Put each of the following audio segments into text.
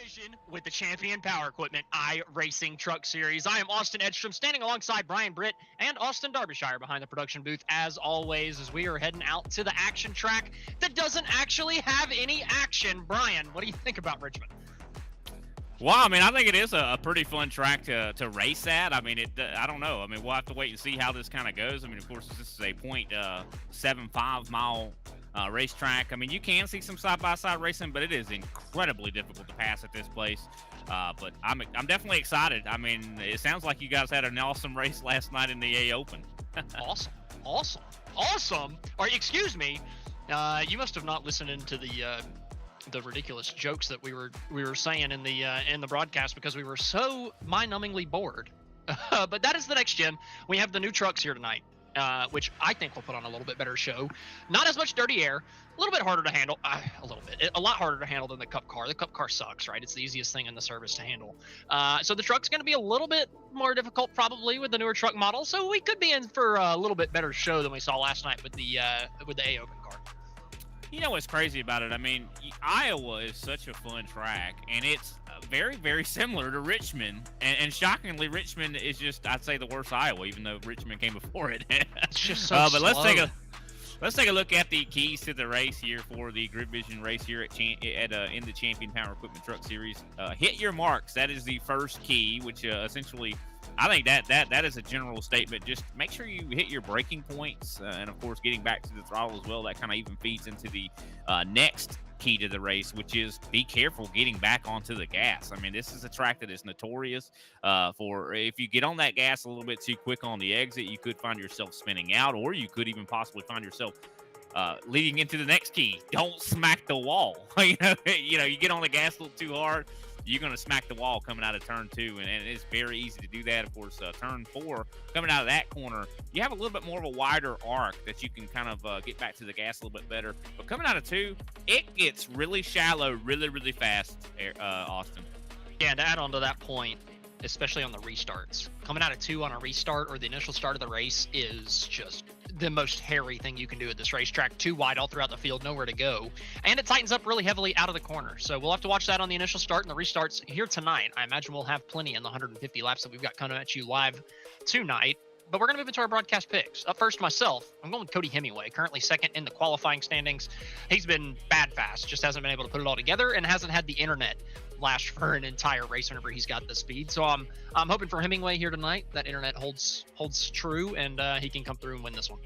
collision with the champion power equipment iRacing Truck Series. I am Austin Edstrom, standing alongside Brian Britt and Austin Derbyshire behind the production booth, as always, as we are heading out to the action track that doesn't actually have any action. Brian, what do you think about Richmond? Well, I mean, I think it is a pretty fun track to race at. I mean, I don't know. I mean, we'll have to wait and see how this kind of goes. I mean, of course, this is a .75 mile racetrack. I mean, you can see some side-by-side racing, but it is incredibly difficult to pass at this place. But I'm definitely excited. I mean, it sounds like you guys had an awesome race last night in the A Open. Awesome. Or excuse me, you must have not listened into the ridiculous jokes that we were saying in the broadcast because we were so mind-numbingly bored. But that is the next gym. We have the new trucks here tonight, which I think will put on a little bit better show. Not as much dirty air, a little bit harder to handle, a lot harder to handle than the Cup car. The Cup car sucks, right? It's the easiest thing in the service to handle. So the truck's going to be a little bit more difficult probably with the newer truck model. So we could be in for a little bit better show than we saw last night with the A Open car. You know what's crazy about it? I mean, Iowa is such a fun track, and it's very, very similar to Richmond. And shockingly, Richmond is just, I'd say, the worst Iowa, even though Richmond came before it. It's just so but slow. let's take a look at the keys to the race here for the Grid Vision race here in the Champion Power Equipment Truck Series. Hit your marks. That is the first key, which essentially, I think that is a general statement. Just make sure you hit your braking points, and of course, getting back to the throttle as well. That kind of even feeds into the next key to the race, which is be careful getting back onto the gas. I mean, this is a track that is notorious for if you get on that gas a little bit too quick on the exit, you could find yourself spinning out, or you could even possibly find yourself leading into the next key. Don't smack the wall. you get on the gas a little too hard, you're going to smack the wall coming out of turn 2, and it's very easy to do that. Of course, turn 4, coming out of that corner, you have a little bit more of a wider arc that you can kind of get back to the gas a little bit better. But coming out of 2, it gets really shallow really, really fast, Austin. Yeah, and to add on to that point, especially on the restarts, coming out of 2 on a restart or the initial start of the race is just the most hairy thing you can do at this racetrack. Too wide all throughout the field, nowhere to go, and it tightens up really heavily out of the corner. So we'll have to watch that on the initial start and the restarts here tonight. I imagine we'll have plenty in the 150 laps that we've got coming at you live tonight. But we're going to move into our broadcast picks. Up first, myself, I'm going with Cody Hemingway, currently second in the qualifying standings. He's been bad fast, just hasn't been able to put it all together, and hasn't had the internet last for an entire race whenever he's got the speed. So I'm hoping for Hemingway here tonight. That internet holds true, and he can come through and win this one.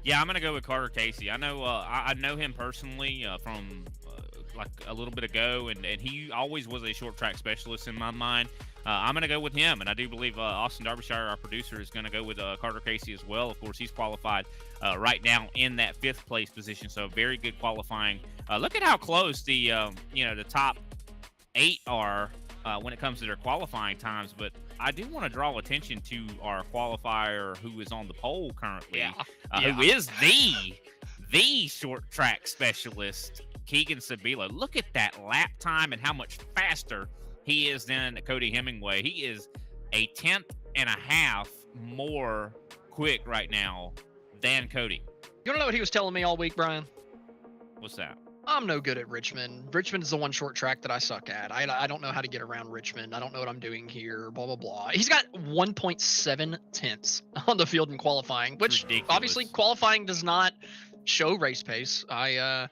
Yeah, I'm going to go with Carter Casey. I know him personally from like a little bit ago, and he always was a short track specialist in my mind. I'm going to go with him, and I do believe Austin Derbyshire, our producer, is going to go with Carter Casey as well. Of course, he's qualified right now in that 5th place position, so very good qualifying. Look at how close the top 8 are when it comes to their qualifying times, but I do want to draw attention to our qualifier who is on the pole currently, who is the short track specialist, Keegan Sabilo. Look at that lap time and how much faster he is than Cody Hemingway. He is a 10th and a half more quick right now than Cody. You want to know what he was telling me all week, Brian? What's that? I'm no good at Richmond. Richmond is the one short track that I suck at. I don't know how to get around Richmond. I don't know what I'm doing here, blah, blah, blah. He's got 1.7 tenths on the field in qualifying, which ridiculous. Obviously qualifying does not show race pace. I'm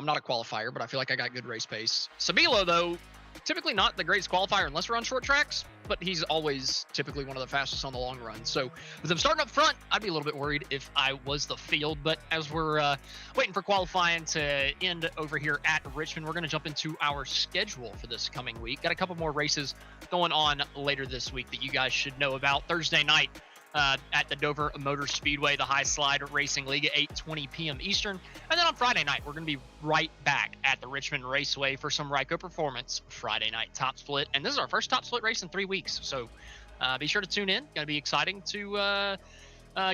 not a qualifier, but I feel like I got good race pace. Sabilo, though, typically not the greatest qualifier unless we're on short tracks, but he's always typically one of the fastest on the long run. So with him starting up front, I'd be a little bit worried if I was the field. But as we're waiting for qualifying to end over here at Richmond, we're going to jump into our schedule for this coming week. Got a couple more races going on later this week that you guys should know about. Thursday night, at the Dover Motor Speedway, the High Slide Racing League at 8:20 p.m. Eastern. And then on Friday night, we're going to be right back at the Richmond Raceway for some Ryco Performance Friday night top split. And this is our first top split race in 3 weeks. So be sure to tune in. Going to be exciting to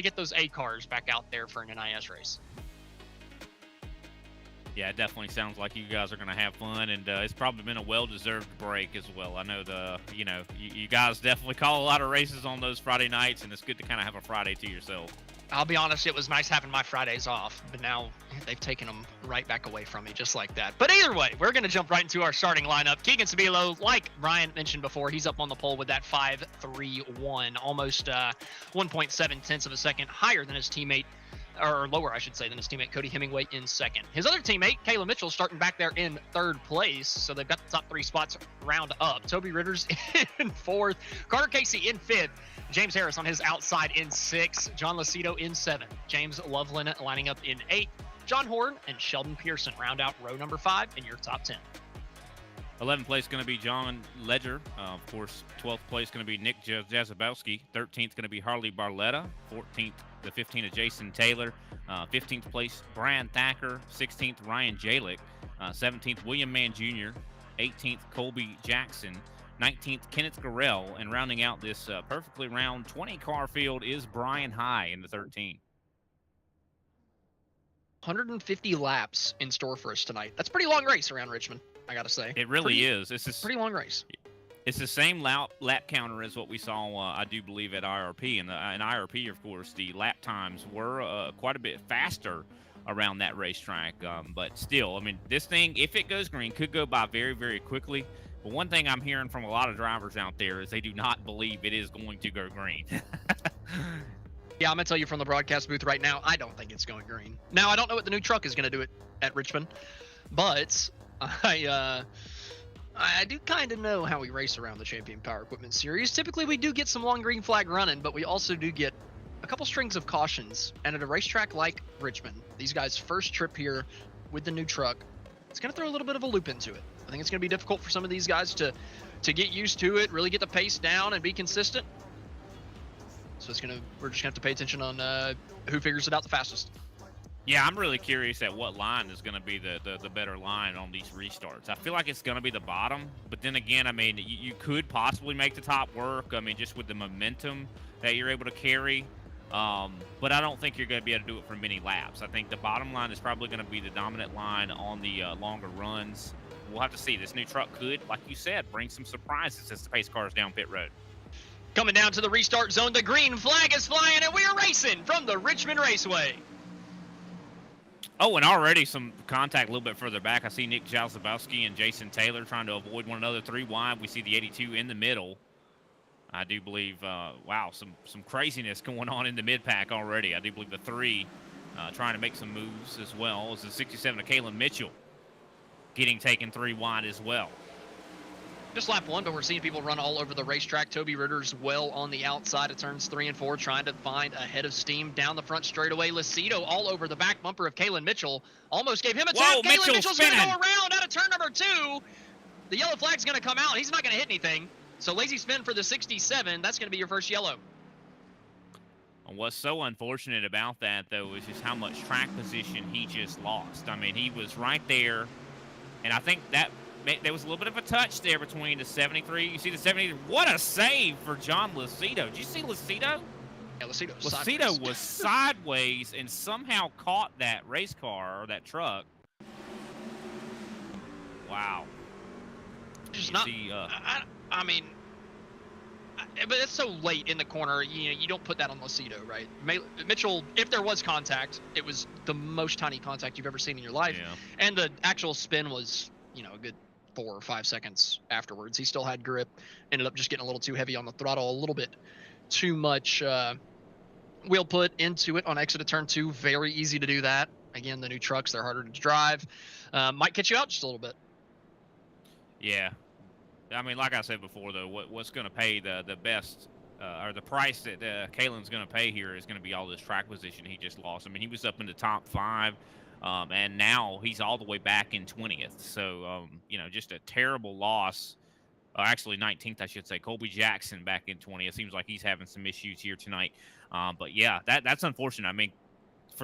get those A cars back out there for an NIS race. Yeah, it definitely sounds like you guys are going to have fun, and it's probably been a well-deserved break as well. I know you guys definitely call a lot of races on those Friday nights, and it's good to kind of have a Friday to yourself. I'll be honest, it was nice having my Fridays off, but now they've taken them right back away from me just like that. But either way, we're going to jump right into our starting lineup. Keegan Sabilo, like Brian mentioned before, he's up on the pole with that 5.31, almost 1.7 tenths of a second higher than his teammate, or lower, I should say, than his teammate Cody Hemingway in second. His other teammate, Caleb Mitchell, starting back there in third place, so they've got the top three spots round up. Toby Ritter's in fourth, Carter Casey in fifth, James Harris on his outside in sixth, John Lucido in seventh, James Loveland lining up in eighth, John Horn and Sheldon Pearson round out row number 5 in your top 10. 11th place going to be John Ledger. Of course, 12th place going to be Nick Jazabowski. 13th going to be Harley Barletta. 14th, the 15th of Jason Taylor. 15th place, Brian Thacker. 16th, Ryan Jalick. 17th, William Mann Jr. 18th, Colby Jackson. 19th, Kenneth Garrell. And rounding out this perfectly round 20-car field is Brian High in the 13. 150 laps in store for us tonight. That's a pretty long race around Richmond, I gotta say. It really is. It's a pretty long race. It's the same lap counter as what we saw, I do believe, at IRP. And in IRP, of course, the lap times were quite a bit faster around that racetrack. But still, I mean, this thing, if it goes green, could go by very, very quickly. But one thing I'm hearing from a lot of drivers out there is they do not believe it is going to go green. Yeah, I'm going to tell you from the broadcast booth right now, I don't think it's going green. Now, I don't know what the new truck is going to do at Richmond, but I do kind of know how we race around the Champion Power Equipment Series. Typically, we do get some long green flag running, but we also do get a couple strings of cautions. And at a racetrack like Richmond, these guys' first trip here with the new truck, it's going to throw a little bit of a loop into it. I think it's going to be difficult for some of these guys to get used to it, really get the pace down and be consistent. So we're just gonna have to pay attention on who figures it out the fastest. Yeah, I'm really curious at what line is going to be the better line on these restarts. I feel like it's going to be the bottom, but then again, I mean, you could possibly make the top work. I mean, just with the momentum that you're able to carry. But I don't think you're going to be able to do it for many laps. I think the bottom line is probably going to be the dominant line on the longer runs. We'll have to see. This new truck could, like you said, bring some surprises as the pace cars down pit road. Coming down to the restart zone, the green flag is flying, and we are racing from the Richmond Raceway. Oh, and already some contact a little bit further back. I see Nick Jalzabowski and Jason Taylor trying to avoid one another 3 wide. We see the 82 in the middle. I do believe, wow, some craziness going on in the mid-pack already. I do believe the 3 trying to make some moves as well. As the 67 of Kalen Mitchell getting taken 3 wide as well. Just lap 1, but we're seeing people run all over the racetrack. Toby Ritter's well on the outside of turns 3 and 4, trying to find a head of steam down the front straightaway. Lucido all over the back bumper of Kalen Mitchell. Almost gave him a tap. Kalen Mitchell's going to go around out of turn number 2. The yellow flag's going to come out. He's not going to hit anything. So lazy spin for the 67. That's going to be your first yellow. And what's so unfortunate about that, though, is just how much track position he just lost. I mean, he was right there, and I think that there was a little bit of a touch there between the 73. You see the 70. What a save for John Lucido. Did you see Lucido? Yeah, Lucido was sideways and somehow caught that race car or that truck. Wow. Just not. I mean, but it's so late in the corner. You don't put that on Lucido, right? Mitchell, if there was contact, it was the most tiny contact you've ever seen in your life. Yeah. And the actual spin was, a good 4 or 5 seconds afterwards. He still had grip, ended up just getting a little too heavy on the throttle, a little bit too much wheel put into it on exit of turn 2. Very easy to do that. Again, the new trucks, they're harder to drive. Might catch you out just a little bit. Yeah. I mean, like I said before, though, what's going to pay the best or the price that Kalen's going to pay here is going to be all this track position he just lost. I mean, he was up in the top 5. And now he's all the way back in 20th. So, just a terrible loss. Actually, 19th, I should say. Colby Jackson back in 20th. It seems like he's having some issues here tonight. But, yeah, that's unfortunate. I mean,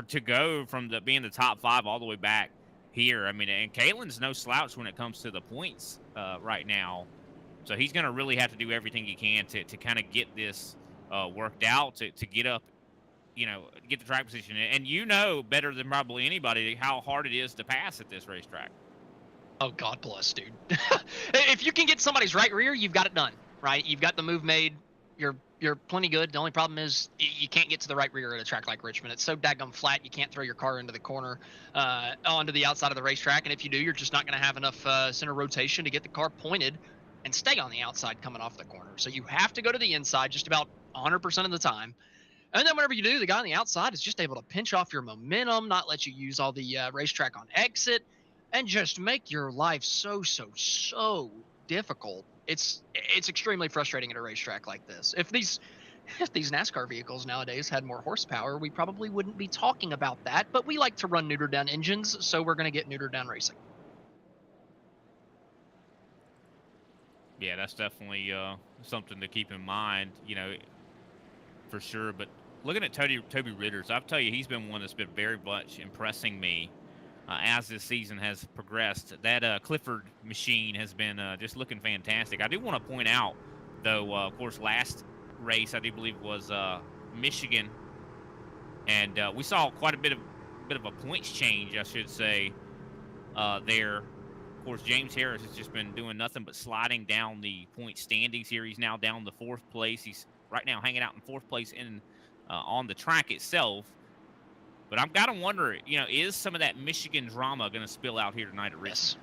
to go from being the top 5 all the way back here, I mean, and Kalen's no slouch when it comes to the points right now. So he's going to really have to do everything he can to kind of get this worked out, to get up, get the track position. And better than probably anybody how hard it is to pass at this racetrack. Oh, God bless, dude. If you can get somebody's right rear, you've got it done, right? You've got the move made. You're you're plenty good. The only problem is you can't get to the right rear at a track like Richmond. It's so daggum flat, you can't throw your car into the corner, onto the outside of the racetrack. And if you do, you're just not going to have enough center rotation to get the car pointed and stay on the outside coming off the corner. So you have to go to the inside just about 100% of the time. And then whenever you do, the guy on the outside is just able to pinch off your momentum, not let you use all the racetrack on exit, and just make your life so difficult. It's extremely frustrating at a racetrack like this. If these NASCAR vehicles nowadays had more horsepower, we probably wouldn't be talking about that. But we like to run neutered down engines, so we're going to get neutered down racing. Yeah, that's definitely something to keep in mind, for sure. But looking at Toby Ritters, I'll tell you, he's been one that's been very much impressing me as this season has progressed. That Clifford machine has been just looking fantastic. I do want to point out, though, of course, last race I do believe was Michigan, and we saw quite a bit of a points change, I should say, there. Of course, James Harris has just been doing nothing but sliding down the point standings here. He's now down to 4th place. He's right now hanging out in 4th place on the track itself. But I'm gotta wonder, is some of that Michigan drama going to spill out here tonight at Richmond?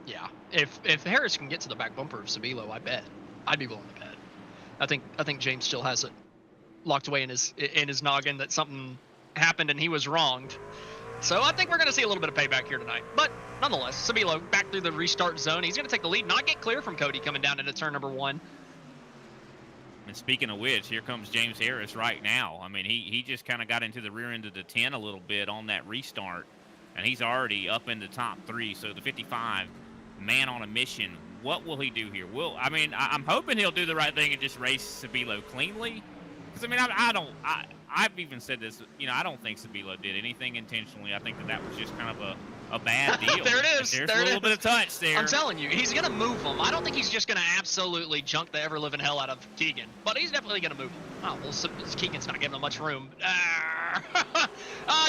Yes. Yeah. If Harris can get to the back bumper of Sabilo, I bet I'd be willing to bet. I think James still has it locked away in his noggin that something happened and he was wronged. So I think we're going to see a little bit of payback here tonight. But nonetheless, Sabilo back through the restart zone. He's going to take the lead, not get clear from Cody coming down into turn number 1. And speaking of which, here comes James Harris right now. I mean, he just kind of got into the rear end of the 10 a little bit on that restart, and he's already up in the top 3. So the 55, man on a mission. What will he do here? I'm hoping he'll do the right thing and just race Sabilo cleanly. Because, I've even said this, I don't think Sabilo did anything intentionally. I think that was just kind of a bad deal. There it is. There's a little bit of touch there. I'm telling you, he's going to move him. I don't think he's just going to absolutely junk the ever-living hell out of Keegan, but he's definitely going to move him. Oh, well, Keegan's not giving him much room.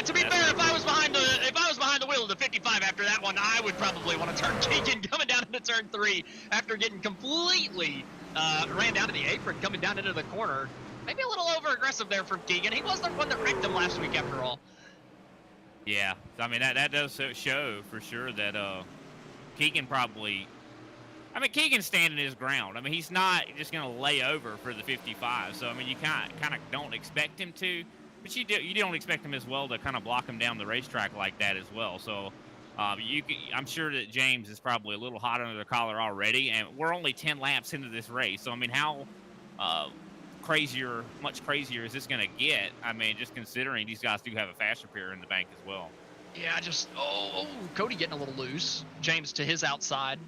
To be fair, if I was behind the wheel of the 55 after that one, I would probably want to turn Keegan coming down into turn 3 after getting completely ran down to the apron, coming down into the corner. Maybe a little over-aggressive there from Keegan. He was the one that wrecked him last week, after all. Yeah, that does show for sure that Keegan probably... Keegan's standing his ground. He's not just going to lay over for the 55. So, you kind of don't expect him to. But you don't expect him as well to kind of block him down the racetrack like that as well. So, I'm sure that James is probably a little hot under the collar already. And we're only 10 laps into this race. So, how... much crazier is this going to get? Just considering these guys do have a fast repair in the bank as well. Yeah, Cody getting a little loose. James to his outside.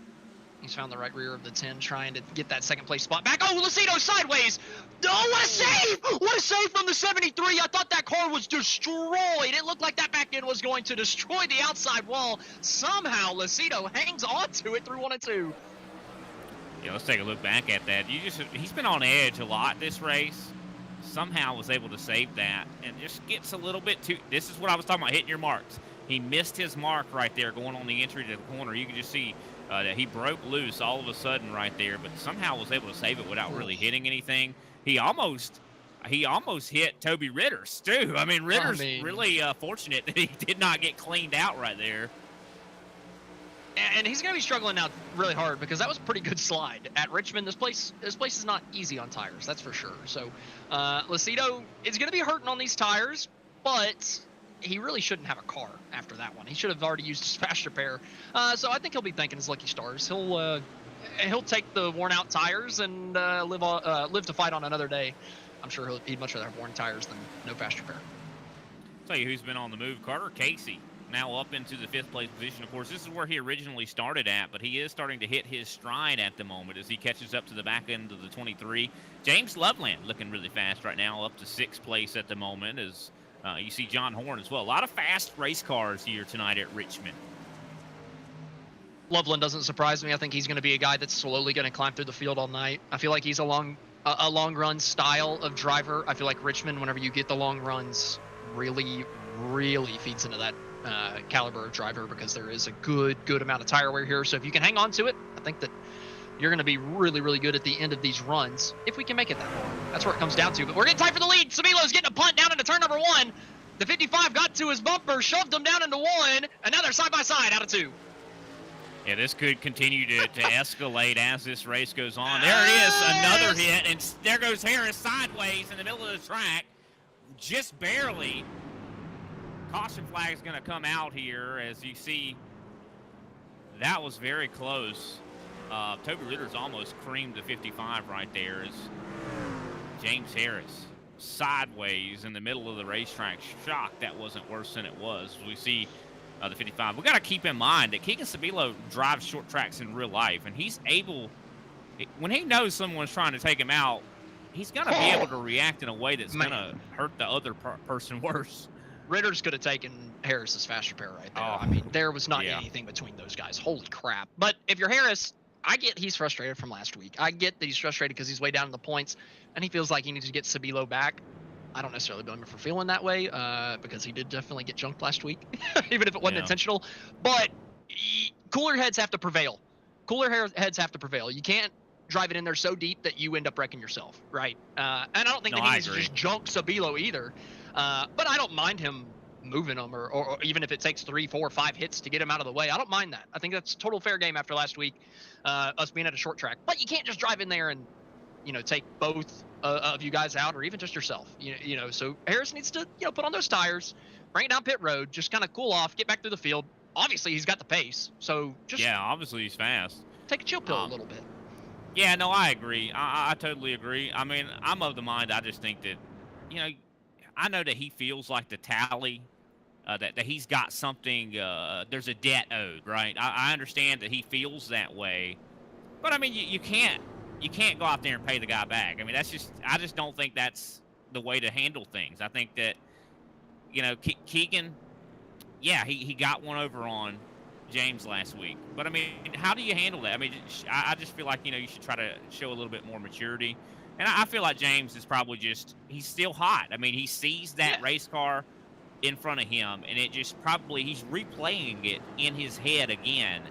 He's found the right rear of the 10, trying to get that second place spot back. Oh, Lucido sideways. Oh, what a save! What a save from the 73. I thought that car was destroyed. It looked like that back end was going to destroy the outside wall. Somehow, Lucido hangs on to it through 1 and 2. Yeah, let's take a look back at that. He's been on edge a lot this race. Somehow was able to save that and just gets a little bit too... This is what I was talking about, hitting your marks. He missed his mark right there going on the entry to the corner. You can just see that he broke loose all of a sudden right there, but somehow was able to save it without really hitting anything. He almost hit Toby Ritters, too. Ritters really fortunate that he did not get cleaned out right there. And he's going to be struggling now really hard because that was a pretty good slide at Richmond. This place is not easy on tires, that's for sure. So Lucido is going to be hurting on these tires, but he really shouldn't have a car after that one. He should have already used his fast repair. So I think he'll be thanking his lucky stars. He'll take the worn out tires and live to fight on another day. I'm sure he'd much rather have worn tires than no fast repair. I'll tell you who's been on the move. Carter Casey. Now up into the 5th place position. Of course, this is where he originally started at, but he is starting to hit his stride at the moment as he catches up to the back end of the 23. James Loveland looking really fast right now, up to 6th place at the moment as you see John Horn as well. A lot of fast race cars here tonight at Richmond. Loveland doesn't surprise me. I think he's going to be a guy that's slowly going to climb through the field all night. I feel like he's a long run style of driver. I feel like Richmond, whenever you get the long runs, really feeds into that caliber of driver because there is a good amount of tire wear here. So if you can hang on to it, I think that you're going to be really, really good at the end of these runs if we can make it that far. That's where it comes down to. But we're getting tight for the lead. Sabilo's getting a punt down into turn number 1. The 55 got to his bumper, shoved him down into 1, and now they're side by side out of 2. Yeah, this could continue to escalate as this race goes on. There it is, another hit, and there goes Harris sideways in the middle of the track, just barely. Caution flag is going to come out here, as you see. That was very close. Toby Ritter's almost creamed the 55 right there as James Harris sideways in the middle of the racetrack. Shocked that wasn't worse than it was. We see the 55. We got to keep in mind that Keegan Sabilo drives short tracks in real life, and he's able, when he knows someone's trying to take him out, he's going to be able to react in a way that's going to hurt the other person worse. Ritter's could have taken Harris's fast repair right there. I mean, there was not anything between those guys. Holy crap. But if you're Harris, I get he's frustrated from last week. I get that he's frustrated because he's way down in the points, and he feels like he needs to get Sabilo back. I don't necessarily blame him for feeling that way because he did definitely get junked last week, even if it wasn't intentional. But cooler heads have to prevail. Cooler heads have to prevail. You can't drive it in there so deep that you end up wrecking yourself, right? And I don't think that he needs to just junk Sabilo either. But I don't mind him moving him or even if it takes 3, 4, 5 hits to get him out of the way. I don't mind that. I think that's total fair game after last week, us being at a short track. But you can't just drive in there and, take both of you guys out or even just yourself. So Harris needs to, put on those tires, bring it down pit road, just kind of cool off, get back through the field. Obviously, he's got the pace. So just obviously he's fast. Take a chill pill a little bit. Yeah, no, I agree. I totally agree. I mean, I'm of the mind. I just think that, I know that he feels like the tally, that he's got something, there's a debt owed, right? I understand that he feels that way, but I mean, you can't go out there and pay the guy back. I mean, I just don't think that's the way to handle things. I think that, Keegan, he got one over on James last week, but I mean, how do you handle that? I mean, I just feel like, you should try to show a little bit more maturity. And I feel like James is probably he's still hot. I mean, he sees that race car in front of him, and it just he's replaying it in his head again.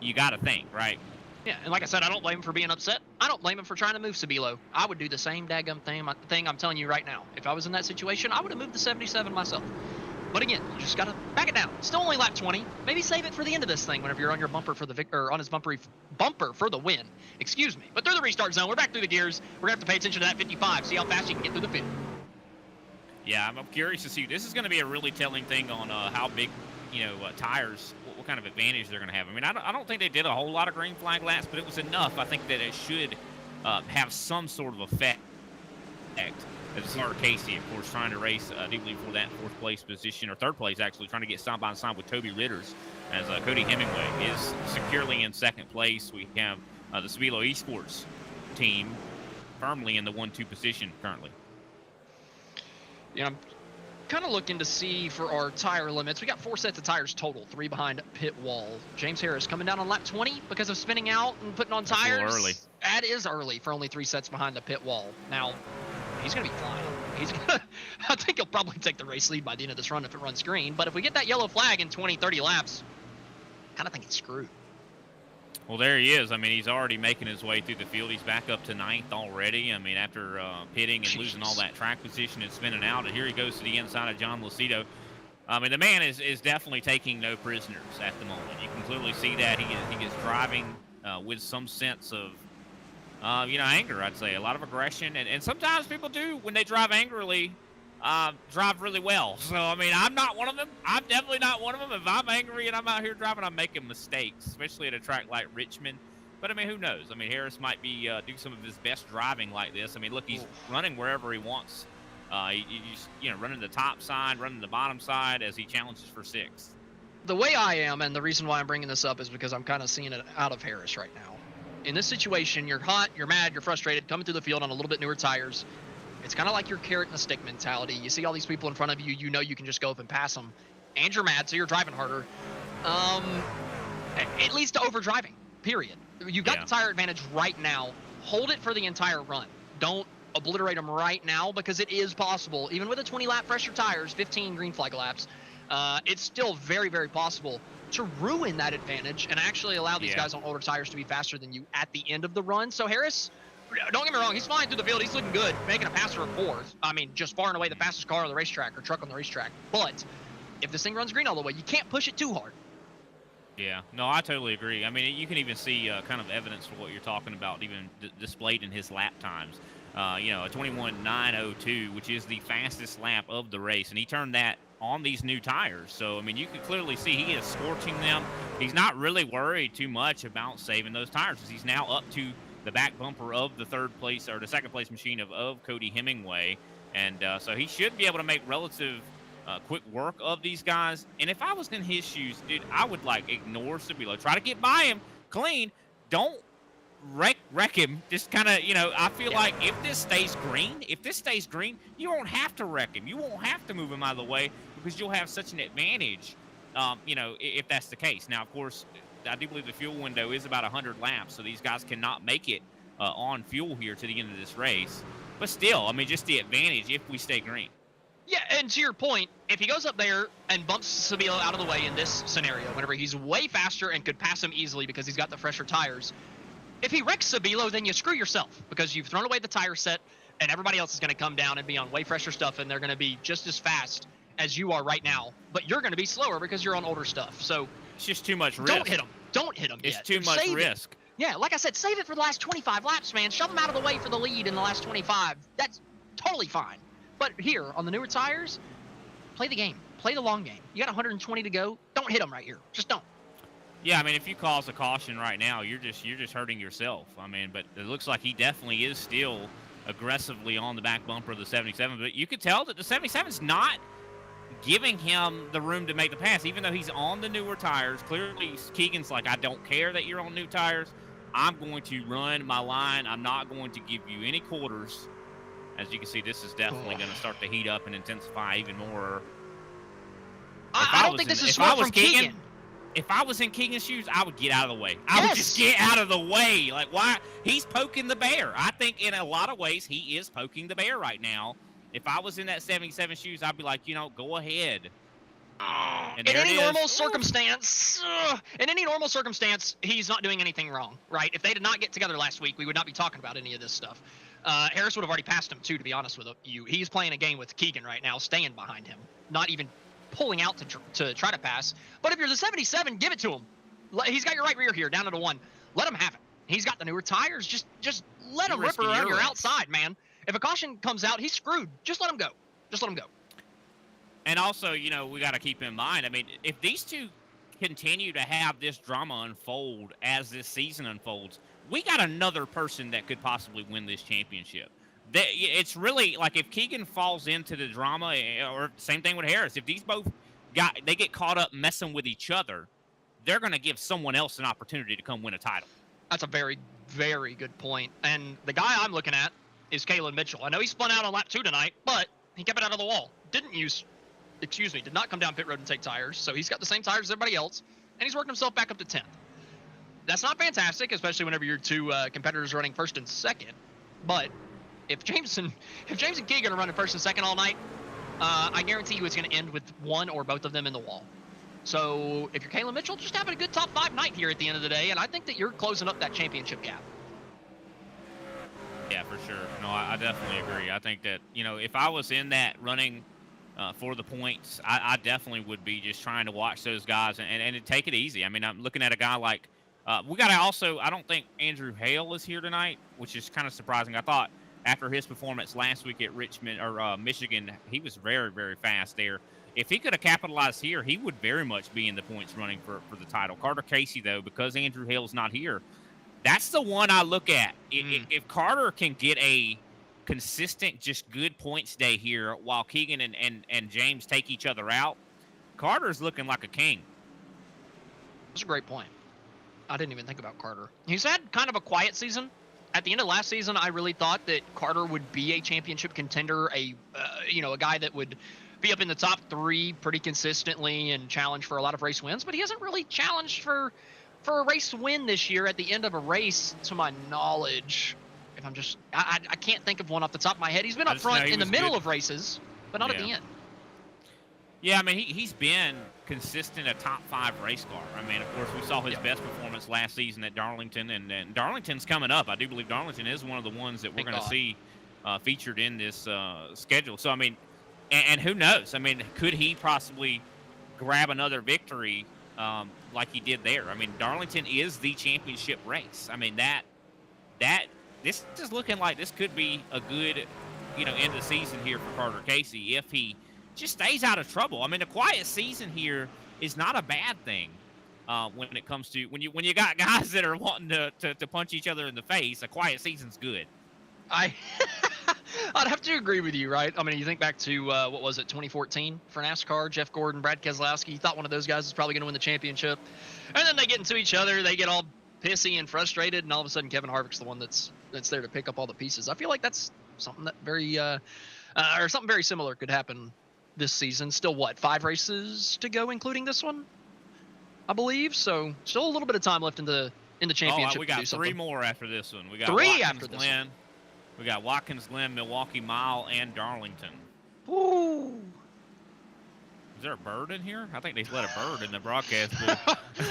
You got to think, right? Yeah, and like I said, I don't blame him for being upset. I don't blame him for trying to move Sabilo. I would do the same daggum thing I'm telling you right now. If I was in that situation, I would have moved the 77 myself. But again, you just got to back it down. Still only lap 20. Maybe save it for the end of this thing whenever you're on your bumper for the or on his bumper for the win. Excuse me. But through the restart zone, we're back through the gears. We're going to have to pay attention to that 55, see how fast you can get through the field. Yeah, I'm curious to see. This is going to be a really telling thing on how big, tires, what kind of advantage they're going to have. I mean, I don't think they did a whole lot of green flag laps, but it was enough. I think that it should have some sort of effect. It's Mark Casey, of course, trying to race deeply for that 4th place position, or 3rd place, actually, trying to get side by side with Toby Ritters, as Cody Hemingway is securely in 2nd place. We have the Sabilo Esports team firmly in the 1-2 position currently. I'm kind of looking to see for our tire limits. We got 4 sets of tires total, 3 behind pit wall. James Harris coming down on lap 20 because of spinning out and putting on tires. A little early. That is early for only 3 sets behind the pit wall. Now, he's going to be flying. I think he'll probably take the race lead by the end of this run if it runs green. But if we get that yellow flag in 20, 30 laps, I kind of think it's screwed. Well, there he is. I mean, he's already making his way through the field. He's back up to 9th already. I mean, after pitting and losing all that track position and spinning out. And here he goes to the inside of John Lucido. I mean, the man is definitely taking no prisoners at the moment. You can clearly see that. He is driving with some sense of, anger, I'd say. A lot of aggression. And sometimes people do, when they drive angrily, drive really well. So, I mean, I'm not one of them. I'm definitely not one of them. If I'm angry and I'm out here driving, I'm making mistakes, especially at a track like Richmond. But, I mean, who knows? I mean, Harris might be do some of his best driving like this. I mean, look, he's running wherever he wants. He's, running the top side, running the bottom side as he challenges for 6th. The way I am, and the reason why I'm bringing this up is because I'm kind of seeing it out of Harris right now. In this situation, you're hot, you're mad, you're frustrated, coming through the field on a little bit newer tires. It's kind of like your carrot and a stick mentality. You see all these people in front of you, you know you can just go up and pass them. And you're mad, so you're driving harder. It leads to overdriving, period. You got the tire advantage right now. Hold it for the entire run. Don't obliterate them right now, because it is possible. Even with a 20-lap fresher tires, 15 green flag laps, it's still very, very possible to ruin that advantage and actually allow these guys on older tires to be faster than you at the end of the run. So Harris, don't get me wrong, he's flying through the field. He's looking good, making a pass for a fourth. I mean, just far and away the fastest car on the racetrack or truck on the racetrack. But if this thing runs green all the way, you can't push it too hard. Yeah, no, I totally agree. I mean, you can even see kind of evidence for what you're talking about, even displayed in his lap times. You know, a 21.902, which is the fastest lap of the race, and he turned that on these new tires. So, I mean, you can clearly see he is scorching them. He's not really worried too much about saving those tires because he's now up to the back bumper of the third place or the second place machine of Cody Hemingway. And so he should be able to make relative quick work of these guys. And if I was in his shoes, dude, I would like ignore Sabilo. Try to get by him clean. Don't wreck him. Just kind of, you know, I feel like if this stays green, you won't have to wreck him. You won't have to move him out of the way because you'll have such an advantage, you know, if that's the case. Now, of course, I do believe the fuel window is about 100 laps, so these guys cannot make it on fuel here to the end of this race. But still, I mean, just the advantage if we stay green. Yeah, and to your point, if he goes up there and bumps Sabilo out of the way in this scenario, whenever he's way faster and could pass him easily because he's got the fresher tires, if he wrecks Sabilo, then you screw yourself because you've thrown away the tire set and everybody else is going to come down and be on way fresher stuff and they're going to be just as fast as you are right now, but you're going to be slower because you're on older stuff. So it's just too much risk. Don't hit him It's yet. too much risk. Yeah, like I said, save it for the last 25 laps, man. Shove him out of the way for the lead in the last 25. That's totally fine. But here, on the newer tires, play the game. Play the long game. You got 120 to go. Don't hit him right here. Just don't. Yeah, I mean, if you cause a caution right now, you're just hurting yourself. I mean, but it looks like he definitely is still aggressively on the back bumper of the 77. But you could tell that the 77's not giving him the room to make the pass, even though he's on the newer tires. Clearly, Keegan's like, I don't care that you're on new tires. I'm going to run my line. I'm not going to give you any quarters. As you can see, this is definitely going to start to heat up and intensify even more. I don't think this is smart from Keegan. If I was in Keegan's shoes, I would get out of the way. I would just get out of the way. Like, why? He's poking the bear. I think in a lot of ways, he is poking the bear right now. If I was in that 77 shoes, I'd be like, you know, go ahead. In any normal circumstance, he's not doing anything wrong, right? If they did not get together last week, we would not be talking about any of this stuff. Harris would have already passed him, too, to be honest with you. He's playing a game with Keegan right now, staying behind him, not even pulling out to try to pass. But if you're the 77, give it to him. He's got your right rear here, down to the 1. Let him have it. He's got the newer tires. Just let him rip around your outside, man. If a caution comes out, he's screwed. Just let him go. Just let him go. And also, you know, we got to keep in mind, I mean, if these two continue to have this drama unfold as this season unfolds, we got another person that could possibly win this championship. It's really like if Keegan falls into the drama, or same thing with Harris, if these both they get caught up messing with each other, they're going to give someone else an opportunity to come win a title. That's a very, very good point. And the guy I'm looking at is Kalen Mitchell. I know he spun out on lap 2 tonight, but he kept it out of the wall. Did not come down pit road and take tires, so he's got the same tires as everybody else, and he's working himself back up to 10th. That's not fantastic, especially whenever you're two competitors running first and second, but if James and Keegan are running first and second all night, I guarantee you it's going to end with one or both of them in the wall. So if you're Kalen Mitchell, just having a good top 5 night here at the end of the day, and I think that you're closing up that championship gap. Yeah, for sure. No, I definitely agree. I think that, you know, if I was in that running for the points, I definitely would be just trying to watch those guys and take it easy. I mean, I'm looking at a guy like we got to also, I don't think Andrew Hale is here tonight, which is kind of surprising. I thought after his performance last week at Richmond or Michigan, he was very, very fast there. If he could have capitalized here, he would very much be in the points running for the title. Carter Casey, though, because Andrew Hale's not here, that's the one I look at. If Carter can get a consistent, just good points day here while Keegan and James take each other out, Carter's looking like a king. That's a great point. I didn't even think about Carter. He's had kind of a quiet season. At the end of last season, I really thought that Carter would be a championship contender, a guy that would be up in the top 3 pretty consistently and challenge for a lot of race wins, but he hasn't really challenged for a race win this year at the end of a race, to my knowledge. If I'm just, I can't think of one off the top of my head. He's been up front in the middle of races, but not at the end. Yeah, I mean, he's been consistent a top 5 race car. I mean, of course, we saw his best performance last season at Darlington, and Darlington's coming up. I do believe Darlington is one of the ones that we're going to see featured in this schedule. So, I mean, and who knows? I mean, could he possibly grab another victory like he did there? I mean, Darlington is the championship race. I mean, this is looking like this could be a good, end of season here for Carter Casey if he just stays out of trouble. I mean, a quiet season here is not a bad thing when it comes to when you got guys that are wanting to punch each other in the face. A quiet season's good. I'd have to agree with you, right? I mean, you think back to what was it, 2014 for NASCAR? Jeff Gordon, Brad Keselowski. You thought one of those guys was probably going to win the championship, and then they get into each other. They get all pissy and frustrated, and all of a sudden Kevin Harvick's the one that's there to pick up all the pieces. I feel like that's something that or something very similar could happen this season. Still, 5 races to go, including this one, I believe. So still a little bit of time left in the championship. We got to do 3 more after this one. We got 3 Watkins after this Glen. one. We got Watkins Glen, Milwaukee Mile, and Darlington. Ooh. Is there a bird in here? I think they let a bird in the broadcast booth.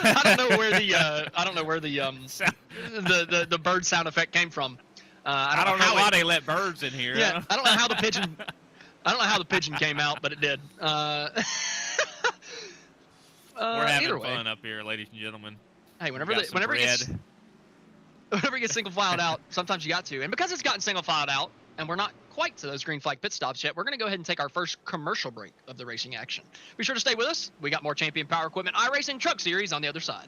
I don't know where the bird sound effect came from. I don't know why they let birds in here. Yeah, I don't know how the pigeon came out, but it did. We're having way. fun up here, ladies and gentlemen. Hey, whenever it gets single filed out, sometimes you got to. And because it's gotten single filed out, and we're not quite to those green flag pit stops yet, we're going to go ahead and take our first commercial break of the racing action. Be sure to stay with us. We got more Champion Power Equipment iRacing Truck Series on the other side.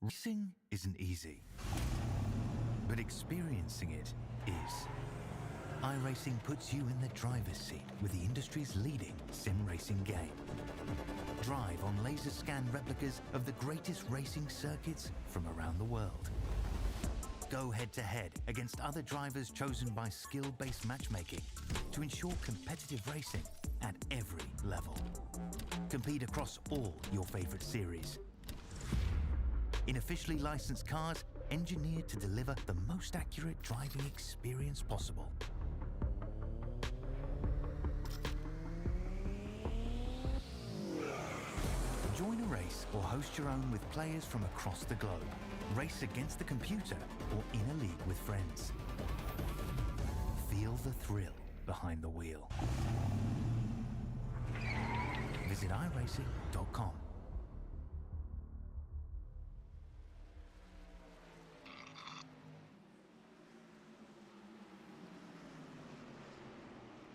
Racing isn't easy, but experiencing it is. iRacing puts you in the driver's seat with the industry's leading sim racing game. Drive on laser scan replicas of the greatest racing circuits from around the world. Go head-to-head against other drivers chosen by skill-based matchmaking to ensure competitive racing at every level. Compete across all your favorite series. In officially licensed cars, engineered to deliver the most accurate driving experience possible. Join a race or host your own with players from across the globe. Race against the computer or in a league with friends. Feel the thrill behind the wheel. Visit iRacing.com.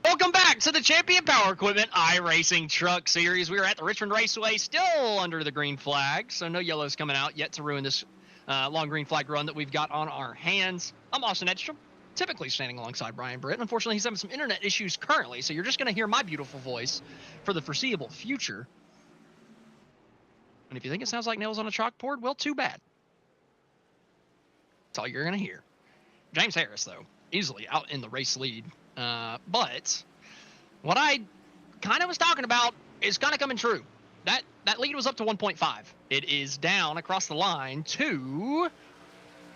Welcome back to the Champion Power Equipment iRacing Truck Series. We are at the Richmond Raceway, still under the green flag, so no yellows coming out yet to ruin this long green flag run that we've got on our hands. I'm Austin Edstrom, typically standing alongside Brian Britt. Unfortunately, he's having some internet issues currently, so you're just going to hear my beautiful voice for the foreseeable future. And if you think it sounds like nails on a chalkboard, well, too bad. That's all you're going to hear. James Harris, though, easily out in the race lead. But what I kind of was talking about is kind of coming true. That lead was up to 1.5. It is down across the line to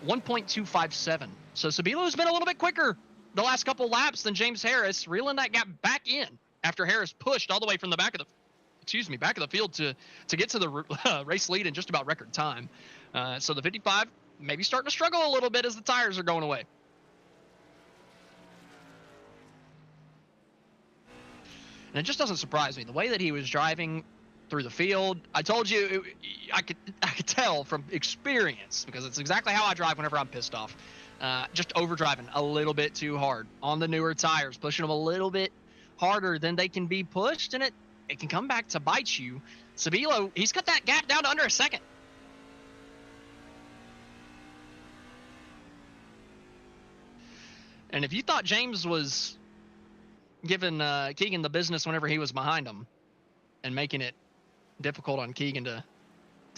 1.257. So Sabilo's been a little bit quicker the last couple laps than James Harris, reeling that gap back in after Harris pushed all the way from the back of the field to get to the race lead in just about record time. So the 55 maybe starting to struggle a little bit as the tires are going away. And it just doesn't surprise me. The way that he was driving through the field, I told you, I could tell from experience, because it's exactly how I drive whenever I'm pissed off. Just overdriving a little bit too hard on the newer tires, pushing them a little bit harder than they can be pushed, and it can come back to bite you. Sabilo, he's cut that gap down to under a second. And if you thought James was giving Keegan the business whenever he was behind him and making it difficult on Keegan to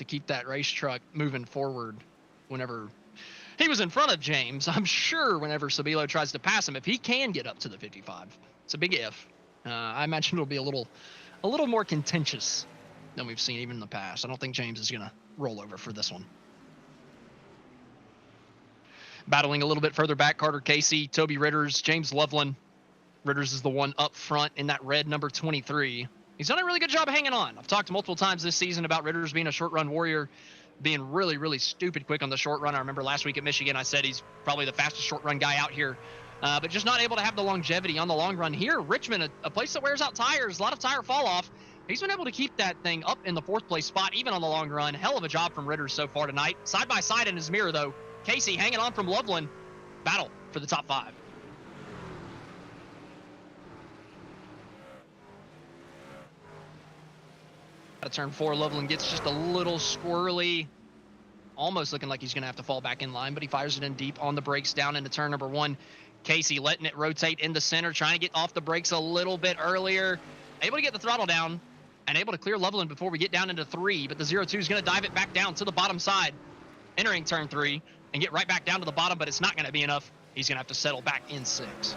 keep that race truck moving forward whenever he was in front of James, I'm sure whenever Sabilo tries to pass him, if he can get up to the 55, it's a big if. I imagine it'll be a little more contentious than we've seen even in the past. I don't think James is going to roll over for this one. Battling a little bit further back, Carter Casey, Toby Ritters, James Loveland. Ritters is the one up front in that red number 23. He's done a really good job of hanging on. I've talked multiple times this season about Ritters being a short run warrior, being really, really stupid quick on the short run. I remember last week at Michigan, I said he's probably the fastest short run guy out here, but just not able to have the longevity on the long run. Here, Richmond, a place that wears out tires, a lot of tire fall off. He's been able to keep that thing up in the 4th place spot, even on the long run. Hell of a job from Ritters so far tonight. Side by side in his mirror, though, Casey hanging on from Loveland. Battle for the top 5. Out of turn 4, Loveland gets just a little squirrely, almost looking like he's going to have to fall back in line, but he fires it in deep on the brakes down into turn number 1. Casey letting it rotate in the center, trying to get off the brakes a little bit earlier, able to get the throttle down and able to clear Loveland before we get down into 3, but the 0-2 is going to dive it back down to the bottom side, entering turn 3 and get right back down to the bottom, but it's not going to be enough. He's going to have to settle back in 6.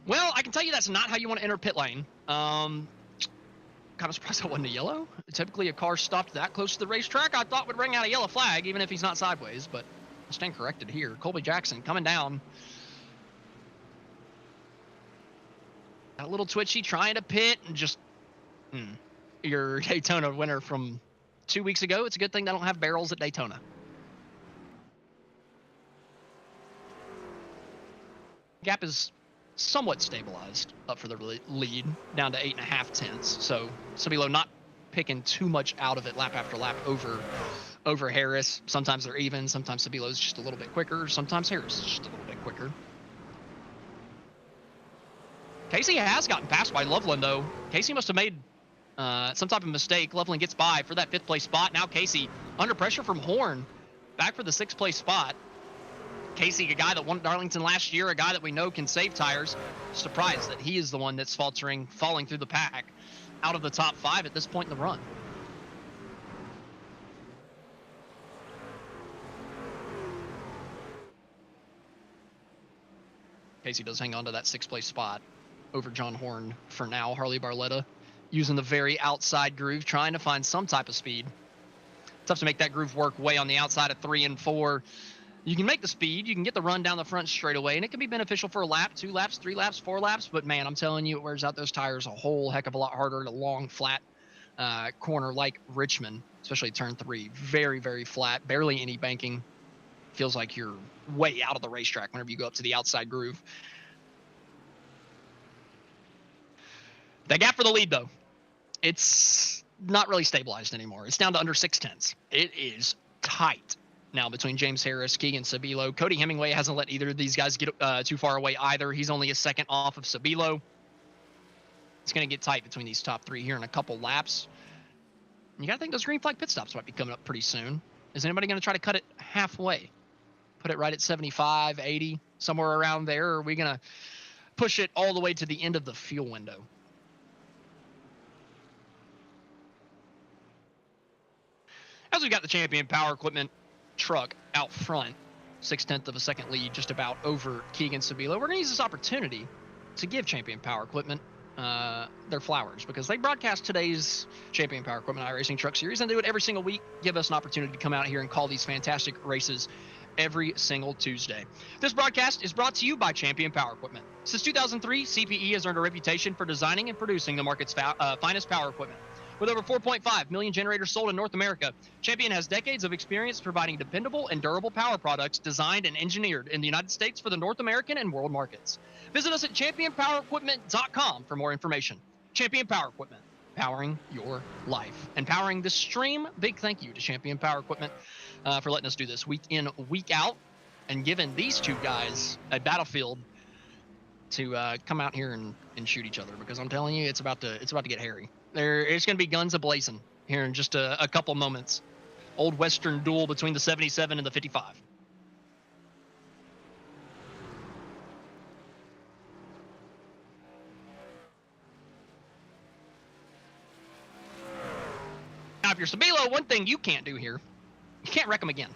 Well, I can tell you that's not how you want to enter pit lane. Kind of surprised that wasn't a yellow. Typically, a car stopped that close to the racetrack, I thought would ring out a yellow flag, even if he's not sideways, but I stand corrected here. Colby Jackson coming down. A little twitchy, trying to pit, and just your Daytona winner from 2 weeks ago. It's a good thing they don't have barrels at Daytona. Gap is somewhat stabilized up for the lead, down to 8.5 tenths. So Sabilo not picking too much out of it lap after lap over Harris. Sometimes they're even, sometimes Sabilo's just a little bit quicker, sometimes Harris is just a little bit quicker. Casey has gotten passed by Loveland, though. Casey must have made some type of mistake. Loveland gets by for that 5th place spot. Now Casey under pressure from Horn, back for the 6th place spot. Casey, a guy that won Darlington last year, a guy that we know can save tires. Surprised that he is the one that's falling through the pack out of the top 5 at this point in the run. Casey does hang on to that 6th place spot over John Horn for now. Harley Barletta using the very outside groove, trying to find some type of speed. Tough to make that groove work way on the outside of 3 and 4. You can make the speed, you can get the run down the front straight away, and it can be beneficial for a lap, 2 laps, 3 laps, 4 laps. But man, I'm telling you, it wears out those tires a whole heck of a lot harder in a long, flat corner like Richmond, especially turn 3. Very, very flat, barely any banking. Feels like you're way out of the racetrack whenever you go up to the outside groove. The gap for the lead, though, it's not really stabilized anymore. It's down to under 6/10. It is tight now between James Harris, Keegan Sabilo. Cody Hemingway hasn't let either of these guys get too far away either. He's only a second off of Sabilo. It's going to get tight between these top 3 here in a couple laps. You got to think those green flag pit stops might be coming up pretty soon. Is anybody going to try to cut it halfway? Put it right at 75, 80, somewhere around there? Or are we going to push it all the way to the end of the fuel window? As we got the Champion Power Equipment truck out front, 6/10 of a second lead, just about over Keegan Sabilo, we're going to use this opportunity to give Champion Power Equipment their flowers, because they broadcast today's Champion Power Equipment iRacing Truck Series and do it every single week. Give us an opportunity to come out here and call these fantastic races every single Tuesday. This broadcast is brought to you by Champion Power Equipment. Since 2003, CPE has earned a reputation for designing and producing the market's finest power equipment. With over 4.5 million generators sold in North America, Champion has decades of experience providing dependable and durable power products designed and engineered in the United States for the North American and world markets. Visit us at championpowerequipment.com for more information. Champion Power Equipment, powering your life. And powering this stream, big thank you to Champion Power Equipment for letting us do this week in, week out, and giving these two guys a battlefield to come out here and shoot each other, because I'm telling you, it's about to get hairy. It's going to be guns a-blazing here in just a couple moments. Old Western duel between the 77 and the 55. Now, if you're Sabilo, one thing you can't do here, you can't wreck them again.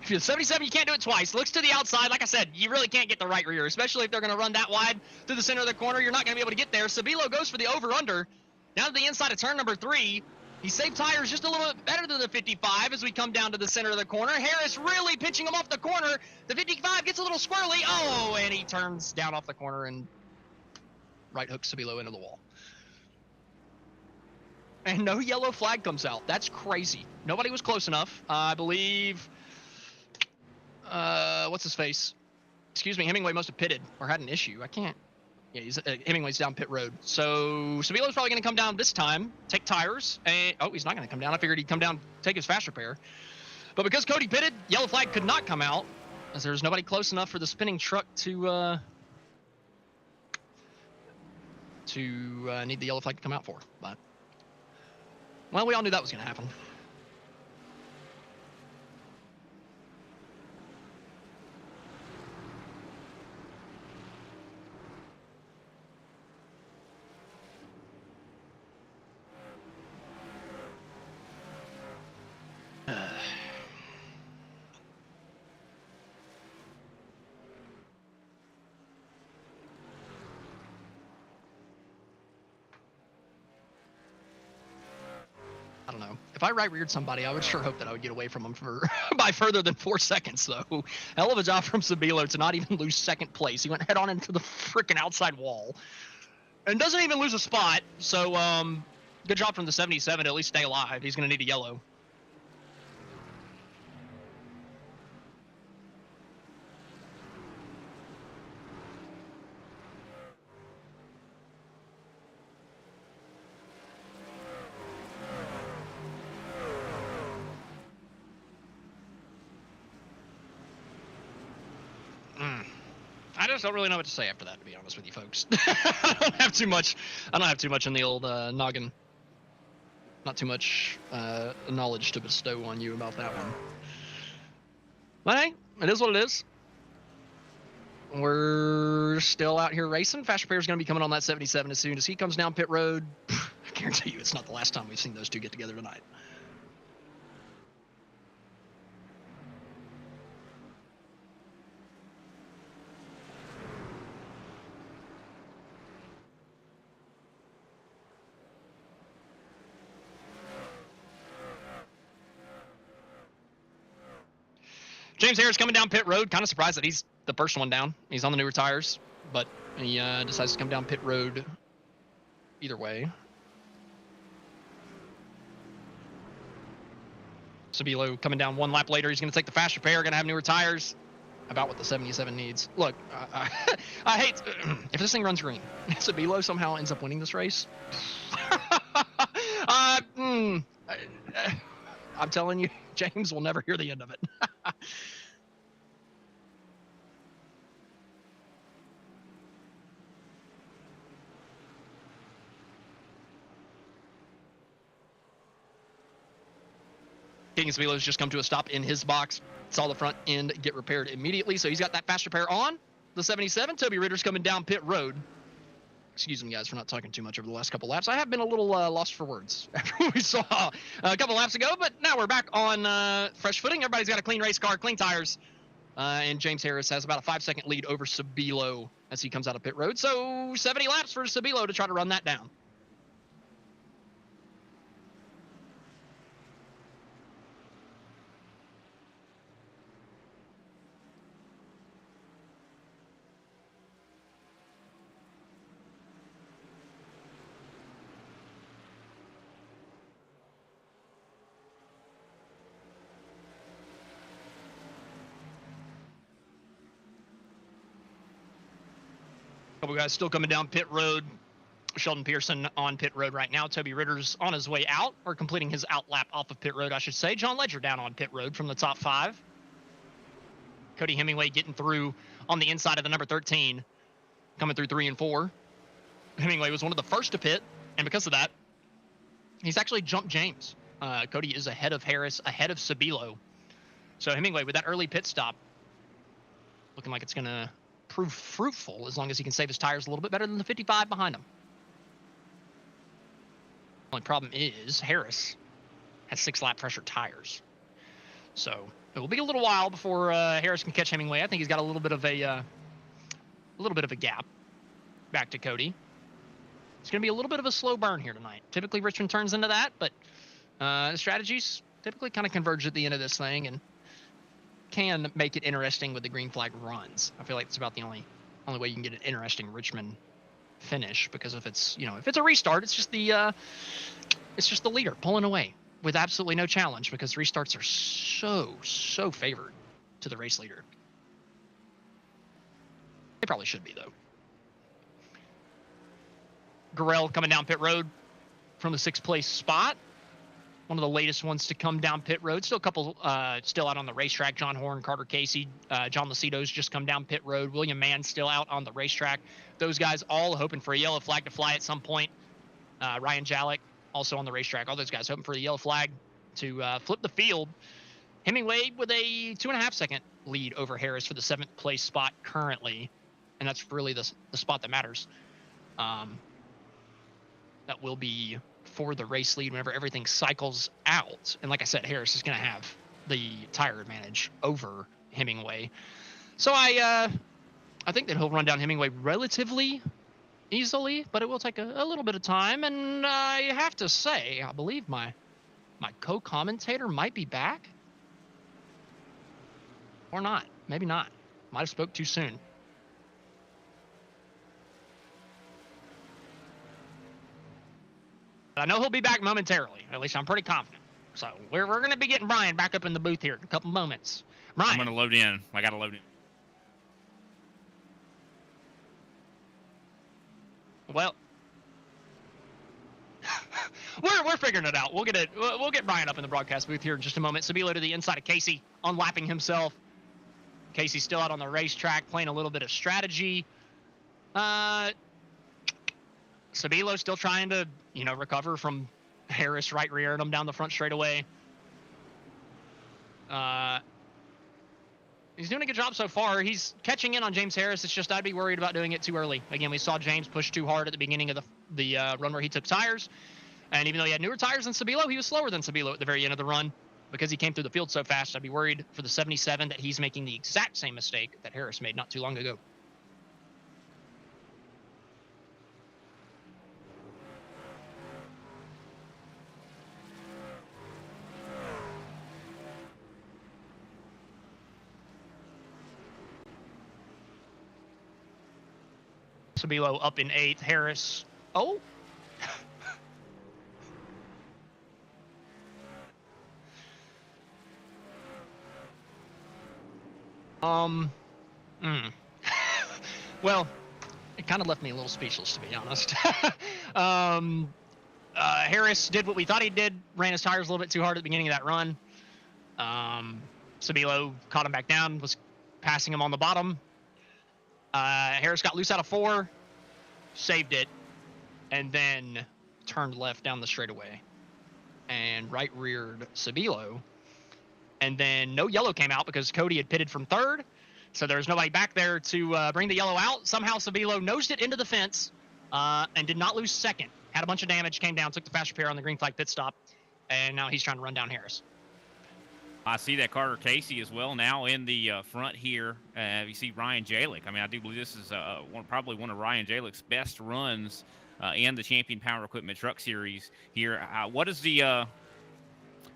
If you're 77, you can't do it twice. Looks to the outside. Like I said, you really can't get the right rear, especially if they're going to run that wide through the center of the corner. You're not going to be able to get there. Sabilo goes for the over-under. Down to the inside of turn number 3. He saved tires just a little bit better than the 55 as we come down to the center of the corner. Harris really pinching him off the corner. The 55 gets a little squirrely. Oh, and he turns down off the corner and right hooks Sabilo into the wall. And no yellow flag comes out. That's crazy. Nobody was close enough. I believe, what's his face? Excuse me, Hemingway must have pitted or had an issue. I can't. Yeah, Hemingway's down pit road. So Sabilo's probably going to come down this time, take tires, and oh, he's not going to come down. I figured he'd come down, take his fast repair. But because Cody pitted, yellow flag could not come out, as there's nobody close enough for the spinning truck to need the yellow flag to come out for. But well, we all knew that was going to happen. I don't know. If I right-reared somebody, I would sure hope that I would get away from them for by further than 4 seconds, though. Hell of a job from Sabilo to not even lose second place. He went head-on into the freaking outside wall and doesn't even lose a spot. So, good job from the 77 to at least stay alive. He's going to need a yellow. I just don't really know what to say after that, to be honest with you folks. I don't have too much in the old noggin. Not too much knowledge to bestow on you about that one. But hey, it is what it is. We're still out here racing. Fast Repair is going to be coming on that 77 as soon as he comes down pit road. I guarantee you it's not the last time we've seen those two get together tonight. James Harris coming down pit road. Kind of surprised that he's the first one down. He's on the newer tires, but he decides to come down pit road either way. Sabilo coming down one lap later. He's going to take the faster pair, going to have newer tires. About what the 77 needs. Look, I hate if this thing runs green. Sabilo somehow ends up winning this race. I'm telling you, James will never hear the end of it. King Sabilo's just come to a stop in his box. Saw the front end get repaired immediately, so he's got that faster pair on. The 77, Toby Ritter's coming down pit road. Excuse me, guys, for not talking too much over the last couple laps. I have been a little lost for words after we saw a couple laps ago, but now we're back on fresh footing. Everybody's got a clean race car, clean tires, and James Harris has about a 5-second lead over Sabilo as he comes out of pit road. So 70 laps for Sabilo to try to run that down. Couple guys still coming down pit road. Sheldon Pearson on pit road right now. Toby Ritter's on his way out, or completing his out lap off of pit road, I should say. John Ledger down on pit road from the top 5. Cody Hemingway getting through on the inside of the number 13, coming through 3 and 4. Hemingway was one of the first to pit, and because of that, he's actually jumped James. Cody is ahead of Harris, ahead of Sabilo. So Hemingway, with that early pit stop, looking like it's going to prove fruitful as long as he can save his tires a little bit better than the 55 behind him. Only problem is Harris has 6-lap pressure tires, so it will be a little while before Harris can catch Hemingway. I think he's got a little bit of a gap back to Cody. It's going to be a little bit of a slow burn here tonight. Typically Richmond turns into that, but strategies typically kind of converge at the end of this thing and can make it interesting with the green flag runs. I feel like it's about the only way you can get an interesting Richmond finish, because if it's a restart, it's just the leader pulling away with absolutely no challenge, because restarts are so favored to the race leader. They probably should be, though. Gurrell coming down pit road from the 6th place spot. One of the latest ones to come down pit road. Still a couple still out on the racetrack. John Horn, Carter Casey, John Lucido's just come down pit road. William Mann still out on the racetrack. Those guys all hoping for a yellow flag to fly at some point. Ryan Jalek also on the racetrack. All those guys hoping for the yellow flag to flip the field. Hemingway with a 2.5-second lead over Harris for the 7th place spot currently. And that's really the spot that matters. That will be for the race lead whenever everything cycles out. And like I said, Harris is going to have the tire advantage over Hemingway. So I think that he'll run down Hemingway relatively easily, but it will take a little bit of time. And I have to say, I believe my co-commentator might be back. Or not. Maybe not. Might have spoke too soon. I know he'll be back momentarily. At least I'm pretty confident. So we're going to be getting Brian back up in the booth here in a couple moments. Brian. I'm going to load in. I got to load in. Well, we're figuring it out. We'll get Brian up in the broadcast booth here in just a moment. Sabilo to the inside of Casey, unlapping himself. Casey's still out on the racetrack, playing a little bit of strategy. Sabilo still trying to, recover from Harris right rearing him down the front straightaway. He's doing a good job so far. He's catching in on James Harris. It's just I'd be worried about doing it too early. Again, we saw James push too hard at the beginning of the run where he took tires. And even though he had newer tires than Sabilo, he was slower than Sabilo at the very end of the run because he came through the field so fast. I'd be worried for the 77 that he's making the exact same mistake that Harris made not too long ago. Sabilo up in 8th. Harris. Oh. Well, it kind of left me a little speechless, to be honest. Harris did what we thought he did, ran his tires a little bit too hard at the beginning of that run. Sabilo caught him back down, was passing him on the bottom. Harris got loose out of 4, saved it, and then turned left down the straightaway and right reared Sabilo. And then no yellow came out because Cody had pitted from 3rd. So there was nobody back there to bring the yellow out. Somehow Sabilo nosed it into the fence and did not lose 2nd. Had a bunch of damage, came down, took the fast repair on the green flag pit stop, and now he's trying to run down Harris. I see that Carter Casey as well now in the front here. You see Ryan Jalick. I mean, I do believe this is probably one of Ryan Jalick's best runs in the Champion Power Equipment Truck Series here. What is the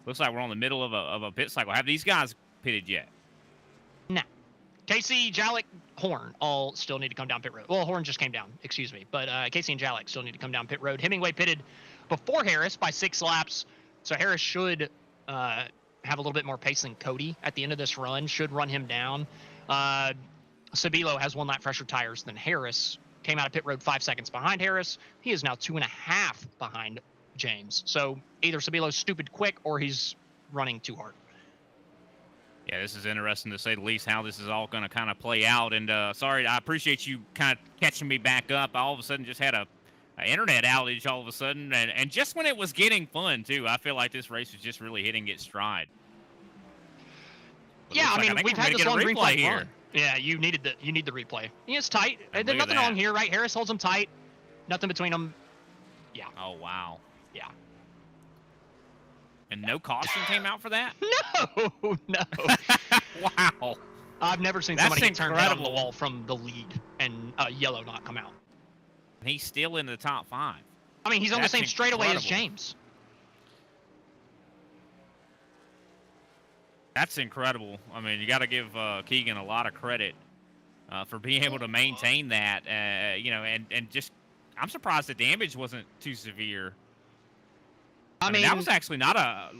looks like we're on the middle of a pit cycle. Have these guys pitted yet? No. Casey, Jalick, Horn all still need to come down pit road. Well, Horn just came down, excuse me. But Casey and Jalick still need to come down pit road. Hemingway pitted before Harris by 6 laps. So Harris should have a little bit more pace than Cody at the end of this run, should run him down. Sabilo has 1 lap fresher tires than Harris. Came out of pit road 5 seconds behind Harris. He is now 2.5 behind James. So either Sabilo's stupid quick or he's running too hard. Yeah, this is interesting to say the least, how this is all going to kind of play out. And sorry, I appreciate you kind of catching me back up. I all of a sudden just had a internet outage all of a sudden. And just when it was getting fun, too, I feel like this race was just really hitting its stride. But yeah, I mean, we've had this long green flag here. Run. Yeah, you need the replay. It's tight. There's nothing wrong here, right? Harris holds him tight. Nothing between them. Yeah. Oh, wow. Yeah. And no caution came out for that? No. Wow. I've never seen somebody get turned out on the wall from the lead and yellow not come out. And he's still in the top 5. I mean, he's on the same straightaway as James. That's incredible. I mean, you got to give Keegan a lot of credit for being able to maintain that. And just I'm surprised the damage wasn't too severe. I mean, that was actually not a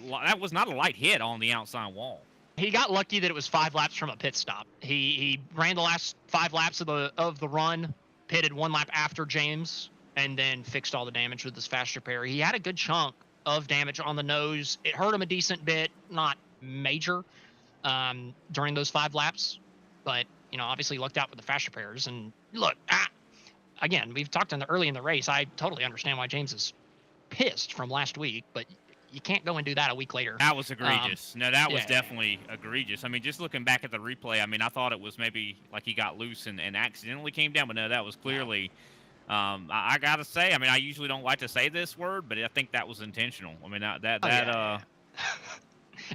light hit on the outside wall. He got lucky that it was 5 laps from a pit stop. He ran the last 5 laps of the run, pitted 1 lap after James, and then fixed all the damage with his fast repair. He had a good chunk of damage on the nose. It hurt him a decent bit, not major, during those 5 laps, but obviously lucked out with the fast repairs. And look, again, we've talked early in the race. I totally understand why James is pissed from last week, but you can't go and do that a week later. That was egregious. That was definitely egregious. I mean, just looking back at the replay, I mean, I thought it was maybe like he got loose and accidentally came down, but no, that was clearly. I gotta say, I mean, I usually don't like to say this word, but I think that was intentional. I mean,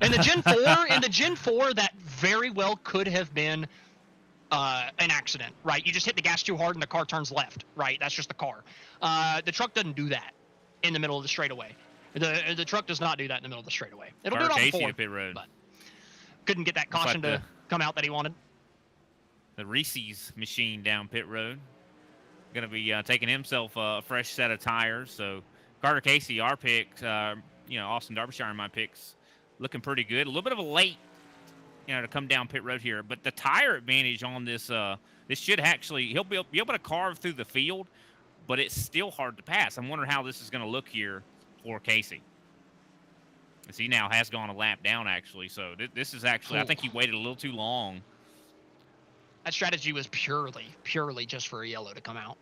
in the Gen 4, that very well could have been an accident, right? You just hit the gas too hard and the car turns left, right? That's just the car. The truck doesn't do that in the middle of the straightaway. The truck does not do that in the middle of the straightaway. It'll do it on the 4, pit road. But couldn't get that caution to come out that he wanted. The Reese's machine down pit road. Going to be taking himself a fresh set of tires. So Carter Casey, our pick, Austin Derbyshire, my picks, looking pretty good. A little bit of a late, to come down pit road here. But the tire advantage on this, this should actually, he'll be able to carve through the field, but it's still hard to pass. I'm wondering how this is going to look here for Casey. As he now has gone a lap down, actually. So this is actually, I think he waited a little too long. That strategy was purely just for a yellow to come out.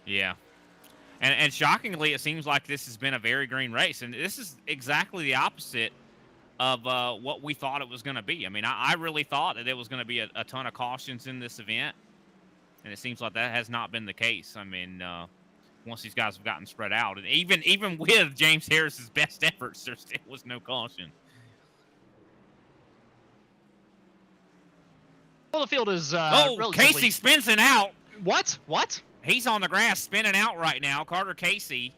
Yeah. And shockingly, it seems like this has been a very green race. And this is exactly the opposite of what we thought it was going to be. I mean, I really thought that there was going to be a ton of cautions in this event. And it seems like that has not been the case. I mean, once these guys have gotten spread out. And even with James Harris's best efforts, there still was no caution. Well, the field is Casey spins it out. What? He's on the grass spinning out right now. Carter Casey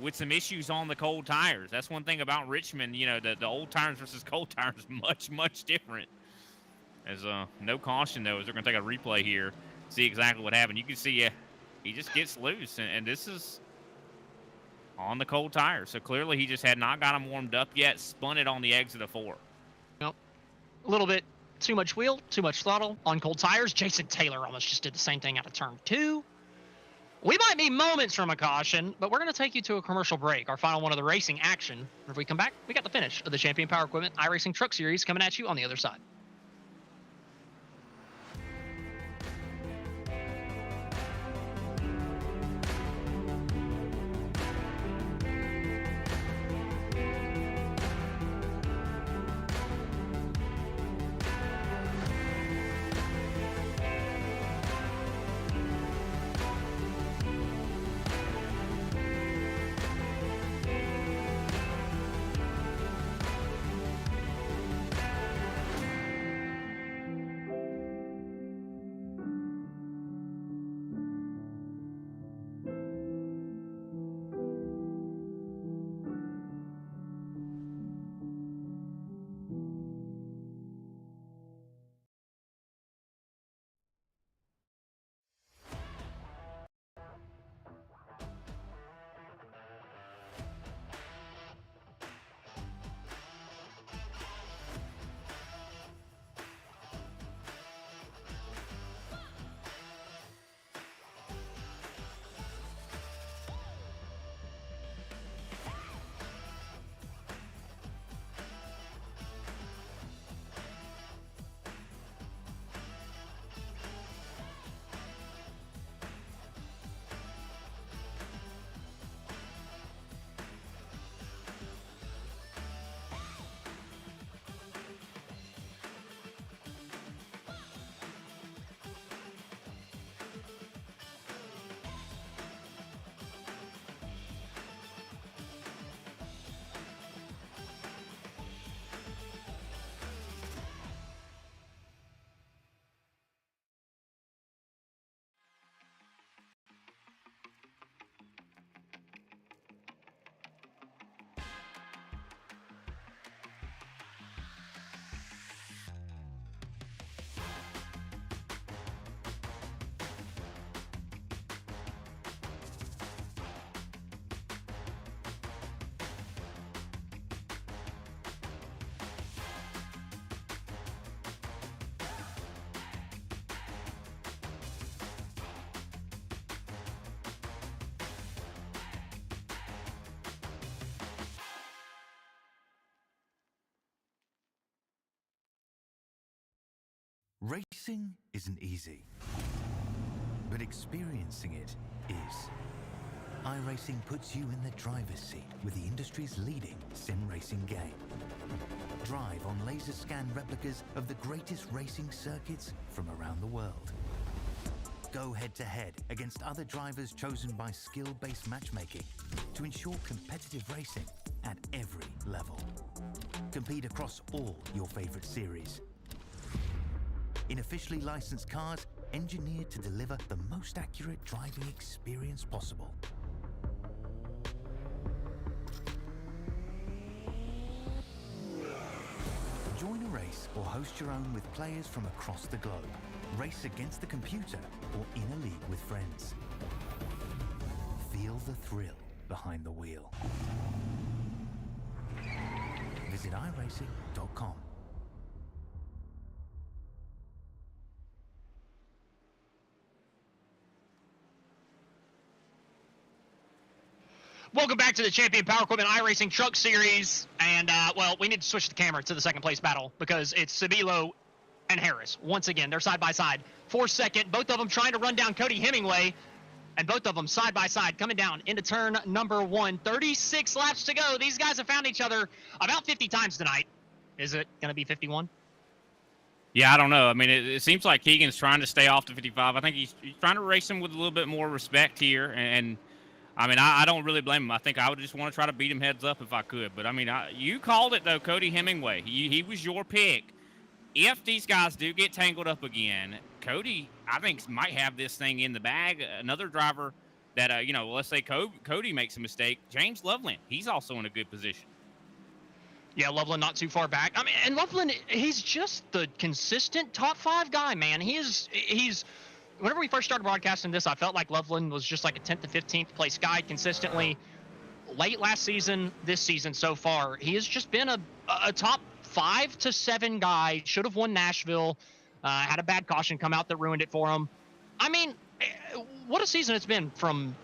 with some issues on the cold tires. That's one thing about Richmond. The old tires versus cold tires is much, much different. There's no caution, though, as they're going to take a replay here, see exactly what happened. You can see He just gets loose, and this is on the cold tire. So clearly he just had not got him warmed up yet, spun it on the exit of 4. Nope. A little bit too much wheel, too much throttle on cold tires. Jason Taylor almost just did the same thing out of turn 2. We might be moments from a caution, but we're going to take you to a commercial break, our final one of the racing action. And if we come back, we got the finish of the Champion Power Equipment iRacing Truck Series coming at you on the other side. Racing isn't easy, but experiencing it is. iRacing puts you in the driver's seat with the industry's leading sim racing game. Drive on laser scan replicas of the greatest racing circuits from around the world. Go head-to-head against other drivers chosen by skill-based matchmaking to ensure competitive racing at every level. Compete across all your favorite series. In officially licensed cars, engineered to deliver the most accurate driving experience possible. Join a race or host your own with players from across the globe. Race against the computer or in a league with friends. Feel the thrill behind the wheel. Visit iRacing.com. Welcome back to the Champion Power Equipment iRacing Truck Series. And, well, we need to switch the camera to the second place battle because it's Sabilo and Harris. Once again, they're side by side. 4th second, both of them trying to run down Cody Hemingway. And both of them side by side coming down into turn number 1. 36 laps to go. These guys have found each other about 50 times tonight. Is it going to be 51? Yeah, I don't know. I mean, it seems like Keegan's trying to stay off the 55. I think he's trying to race him with a little bit more respect here. And I mean, I don't really blame him. I think I would just want to try to beat him heads up if I could. But, I mean, you called it, though, Cody Hemingway. He was your pick. If these guys do get tangled up again, Cody, I think, might have this thing in the bag. Another driver that, you know, let's say Cody makes a mistake. James Loveland, he's also in a good position. Yeah, Loveland not too far back. I mean, and Loveland, he's just the consistent top 5 guy, man. He's whenever we first started broadcasting this, I felt like Loveland was just like a 10th to 15th place guy consistently. Late last season, this season so far, he has just been a top 5 to 7 guy. Should have won Nashville. Had a bad caution come out that ruined it for him. I mean, what a season it's been from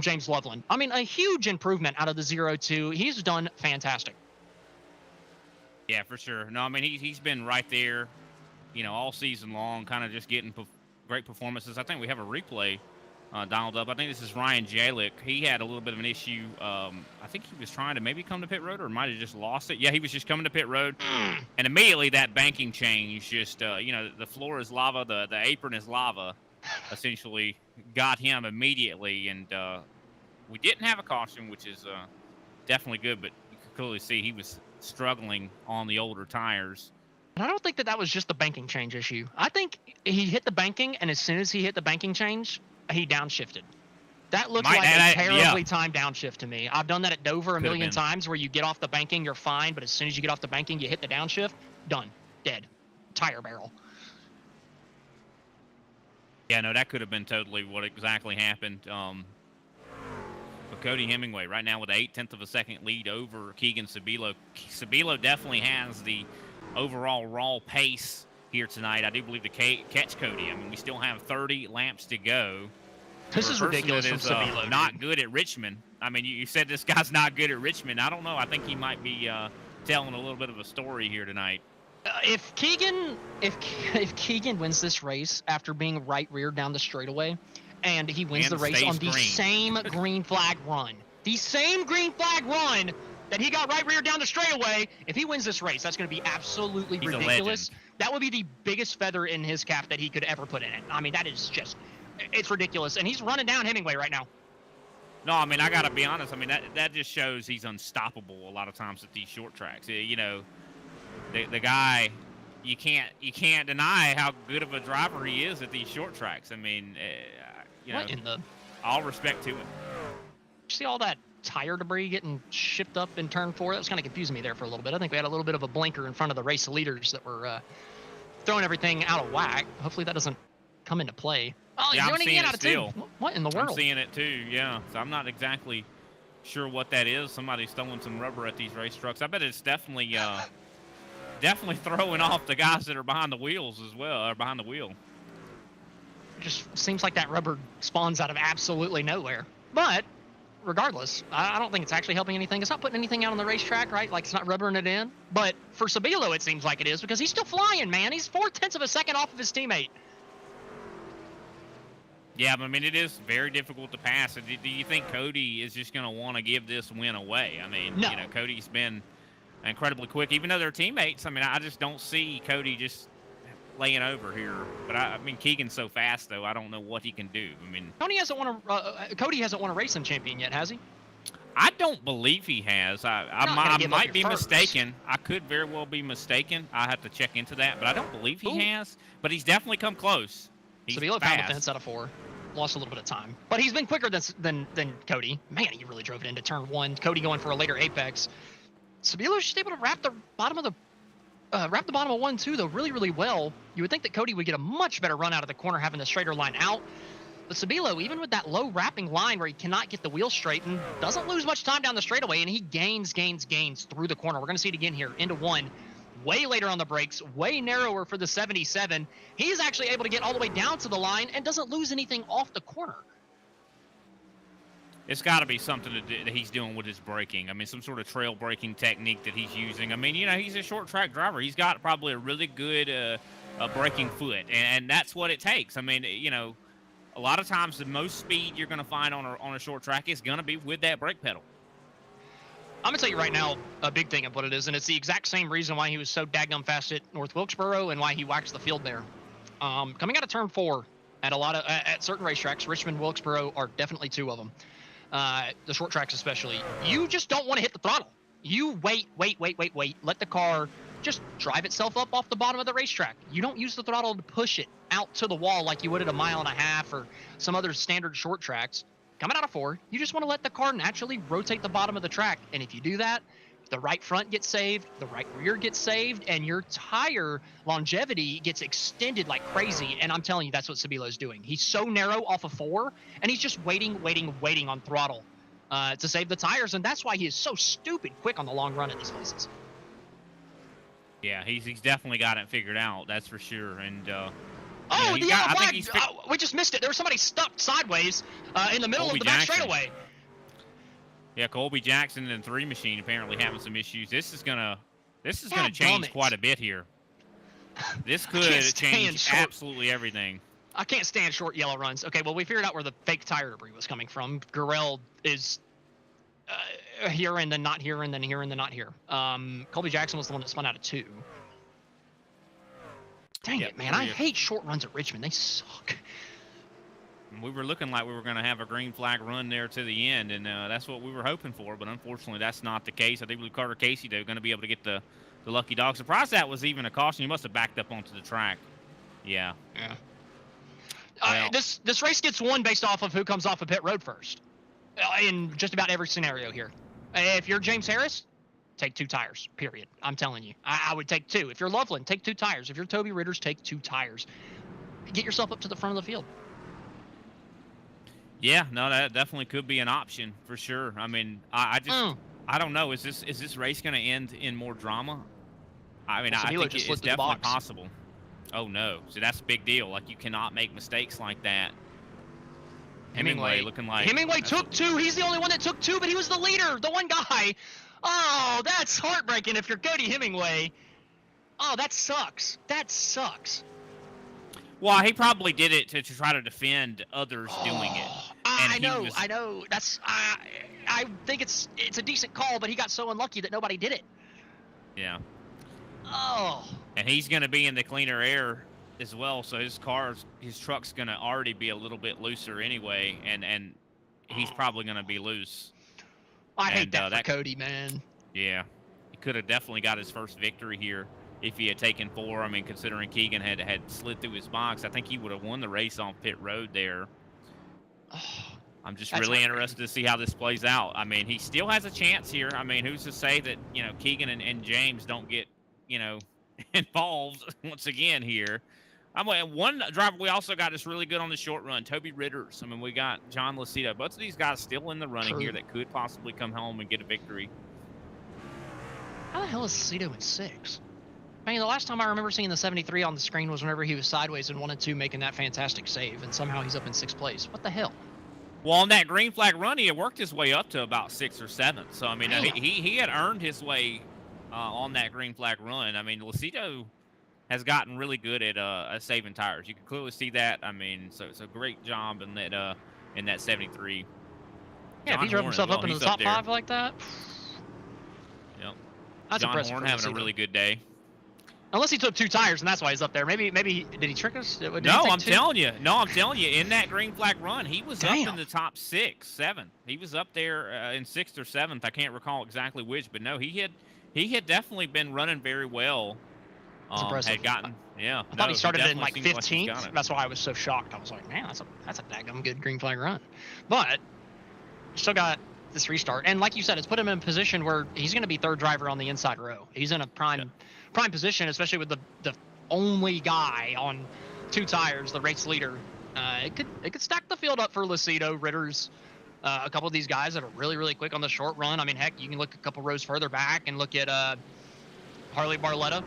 James Loveland. I mean, a huge improvement out of the 0-2. He's done fantastic. Yeah, for sure. No, I mean, he's been right there, all season long, kind of just getting great performances. I think we have a replay dialed up. I think this is Ryan Jalick. He had a little bit of an issue. I think he was trying to maybe come to pit road or might have just lost it. Yeah, he was just coming to pit road. And immediately that banking change just, the floor is lava, the apron is lava, essentially got him immediately. And we didn't have a caution, which is definitely good, but you could clearly see he was struggling on the older tires. And I don't think that was just the banking change issue. I think he hit the banking, and as soon as he hit the banking change, he downshifted. That looks like a terribly timed downshift to me. I've done that at Dover a million times where you get off the banking, you're fine, but as soon as you get off the banking, you hit the downshift, done, dead, tire barrel. Yeah, no, that could have been totally what exactly happened. But Cody Hemingway right now with an 0.8 of a second lead over Keegan Sabilo. Sabilo definitely has the overall raw pace here tonight. I do believe to catch Cody. I mean, we still have 30 laps to go. This is ridiculous from Sabilo. Not good at Richmond. I mean, you said this guy's not good at Richmond. I don't know. I think he might be telling a little bit of a story here tonight. If Keegan wins this race after being right rear down the straightaway, and he wins the race on the same green flag run, that he got right rear down the straightaway, if he wins this race, that's going to be absolutely ridiculous. That would be the biggest feather in his cap that he could ever put in it. I mean, that is just, it's ridiculous. And he's running down Hemingway right now. No, I mean, I got to be honest. I mean, that just shows he's unstoppable a lot of times at these short tracks. The guy, you can't deny how good of a driver he is at these short tracks. I mean, all respect to him. You see all that tire debris getting shipped up in turn 4? That was kind of confusing me there for a little bit. I think we had a little bit of a blinker in front of the race leaders that were throwing everything out of whack. Hopefully that doesn't come into play. Oh, yeah, he's I'm seeing it still. What in the world? I'm seeing it too, yeah. So I'm not exactly sure what that is. Somebody's throwing some rubber at these race trucks. I bet it's definitely throwing off the guys that are behind the wheels as well, or behind the wheel. It just seems like that rubber spawns out of absolutely nowhere. But regardless, I don't think it's actually helping anything. It's not putting anything out on the racetrack, right? Like, it's not rubbering it in. But for Sabilo, it seems like it is, because he's still flying, man. He's 0.4 of a second off of his teammate. Yeah, but I mean, it is very difficult to pass. Do you think Cody is just going to want to give this win away? I mean, no. Cody's been incredibly quick, even though they're teammates. I mean, I just don't see Cody just laying over here. But I mean, Keegan's so fast, though. I don't know what he can do. I mean, Cody hasn't won a racing champion yet, has he? I don't believe he has. I might be mistaken. I could very well be mistaken. I have to check into that, but I don't believe he has. But he's definitely come close. Sabilo found the fence out of 4. Lost a little bit of time, but he's been quicker than Cody. Man, he really drove it into turn 1. Cody going for a later apex. Sabilo's just able to wrap the bottom of 1-2 though really, really well. You would think that Cody would get a much better run out of the corner having the straighter line out. But Sabilo, even with that low wrapping line where he cannot get the wheel straightened, doesn't lose much time down the straightaway, and he gains through the corner. We're going to see it again here into 1. Way later on the brakes, way narrower for the 77. He's actually able to get all the way down to the line and doesn't lose anything off the corner. It's got to be something that he's doing with his braking. I mean, some sort of trail braking technique that he's using. I mean, he's a short track driver. He's got probably a really good braking foot, and that's what it takes. I mean, a lot of times the most speed you're going to find on a short track is going to be with that brake pedal. I'm going to tell you right now a big thing of what it is, and it's the exact same reason why he was so daggum fast at North Wilkesboro and why he waxed the field there. Coming out of turn 4 at certain racetracks, Richmond, Wilkesboro are definitely 2 of them. The short tracks especially. You just don't want to hit the throttle. You wait. Let the car just drive itself up off the bottom of the racetrack. You don't use the throttle to push it out to the wall like you would at a 1.5 miles or some other standard short tracks. Coming out of 4, you just want to let the car naturally rotate the bottom of the track. And if you do that, the right front gets saved, the right rear gets saved, and your tire longevity gets extended like crazy. And I'm telling you, that's what Sabilo's doing. He's so narrow off of 4, and he's just waiting on throttle to save the tires, and that's why he is so stupid quick on the long run in these places. Yeah, he's definitely got it figured out. That's for sure. And oh, you know, the yellow flag! he's We just missed it. There was somebody stuck sideways in the middle Colby of the back Jackson. straightaway. Yeah, Colby Jackson and 3 Machine apparently having some issues. This is gonna Yeah, change quite a bit here. This could change absolutely everything. I can't stand short yellow runs. Okay, well, we figured out where the fake tire debris was coming from. Gurrell is here and then not here and then here and then not here. Colby Jackson was the one that spun out of 2. Dang it, man. I hate short runs at Richmond. They suck. We were looking like we were going to have a green flag run there to the end, and that's what we were hoping for. But unfortunately, that's not the case. I think with Carter Casey, they're going to be able to get the lucky dog. Surprised that was even a caution. He must have backed up onto the track. Yeah. Yeah. Well, This race gets won based off of who comes off of pit road first. In just about every scenario here. If you're James Harris, take 2 tires, period. I'm telling you. I would take 2. If you're Loveland, take 2 tires. If you're Toby Ritters, take 2 tires. Get yourself up to the front of the field. Yeah, no, that definitely could be an option for sure. I mean, I don't know. Is this race going to end in more drama? I mean, I think it's definitely possible. Oh no, so that's a big deal. Like, you cannot make mistakes like that. Hemingway looking like Hemingway took 2. He's the only one that took 2, but he was the leader, the one guy. Oh, that's heartbreaking if you're Cody Hemingway. Oh, that sucks. That sucks. Well, he probably did it to try to defend others doing it. I know. That's I think it's a decent call, but he got so unlucky that nobody did it. Yeah. Oh. And he's going to be in the cleaner air as well, so his truck's going to already be a little bit looser anyway, and he's probably going to be loose. I hate that for Cody, man. Yeah. He could have definitely got his first victory here if he had taken 4. I mean, considering Keegan had slid through his box, I think he would have won the race on pit road there. I'm just really interested to see how this plays out. I mean, he still has a chance here. I mean, who's to say that, you know, Keegan and James don't get, you know, involved once again here. One driver we also got is really good on the short run, Toby Ritters. I mean, we got John Lacido. Both of these guys still in the running here that could possibly come home and get a victory. How the hell is Lacido in 6? I mean, the last time I remember seeing the 73 on the screen was whenever he was sideways in 1 and 2 making that fantastic save, and somehow he's up in 6th place. What the hell? Well, on that green flag run, he had worked his way up to about 6th or 7th. So, I mean, he had earned his way on that green flag run. I mean, Lacido has gotten really good at saving tires. You can clearly see that. I mean, so it's a great job in that 73. Yeah, if he drove himself up into the top 5 like that. Yep. That's John impressive. Horn having a really good day. Unless he took 2 tires, and that's why he's up there. Maybe did he trick us? No, I'm telling you. In that green flag run, he was up in the top 6, 7. He was up there in 6th or 7th. I can't recall exactly which, but no, he had definitely been running very well. That's impressive. I thought he started in like 15th. That's why I was so shocked. I was like, man, that's a daggum good green flag run. But still got this restart, and like you said, it's put him in a position where he's going to be 3rd driver on the inside row. He's in a prime position, especially with the only guy on 2 tires, the race leader. It could stack the field up for Lacido, Ritters, a couple of these guys that are really, really quick on the short run. I mean, heck, you can look a couple rows further back and look at Harley Barletta.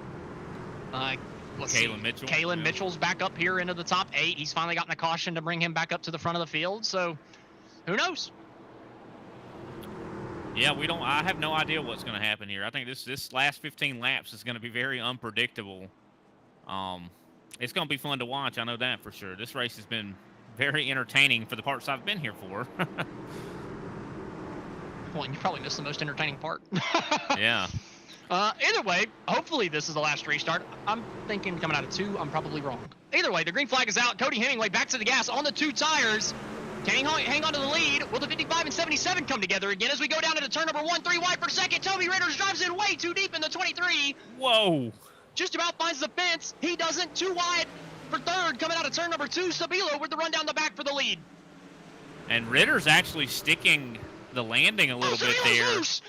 Kalen Mitchell's back up here into the top 8. He's finally gotten a caution to bring him back up to the front of the field. So, who knows? Yeah, I have no idea what's going to happen here. I think this last 15 laps is going to be very unpredictable. It's going to be fun to watch. I know that for sure. This race has been very entertaining for the parts I've been here for. Well, you probably missed the most entertaining part. Yeah. Either way, hopefully this is the last restart. I'm thinking coming out of 2, I'm probably wrong. Either way, the green flag is out. Cody Hemingway back to the gas on the 2 tires. Can he hang on to the lead? Will the 55 and 77 come together again as we go down into turn number 1, 3 wide per second? Toby Ritters drives in way too deep in the 23. Whoa. Just about finds the fence. He doesn't. 2 wide for 3rd coming out of turn number 2. Sabilo with the run down the back for the lead. And Ritter's actually sticking the landing a little bit there. Loose.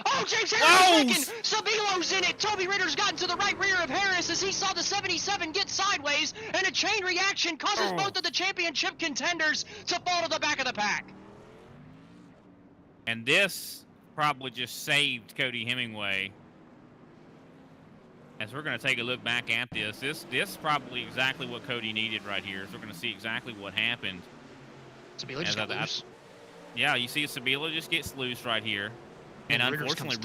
Oh, James Whoa! Harris second. Sabilo's in it. Toby Ritter's gotten to the right rear of Harris as he saw the 77 get sideways, and a chain reaction causes both of the championship contenders to fall to the back of the pack. And this probably just saved Cody Hemingway. As we're going to take a look back at this is probably exactly what Cody needed right here. So we're going to see exactly what happened. Sabilo just got loose. Yeah, you see Sabilo just gets loose right here. And unfortunately,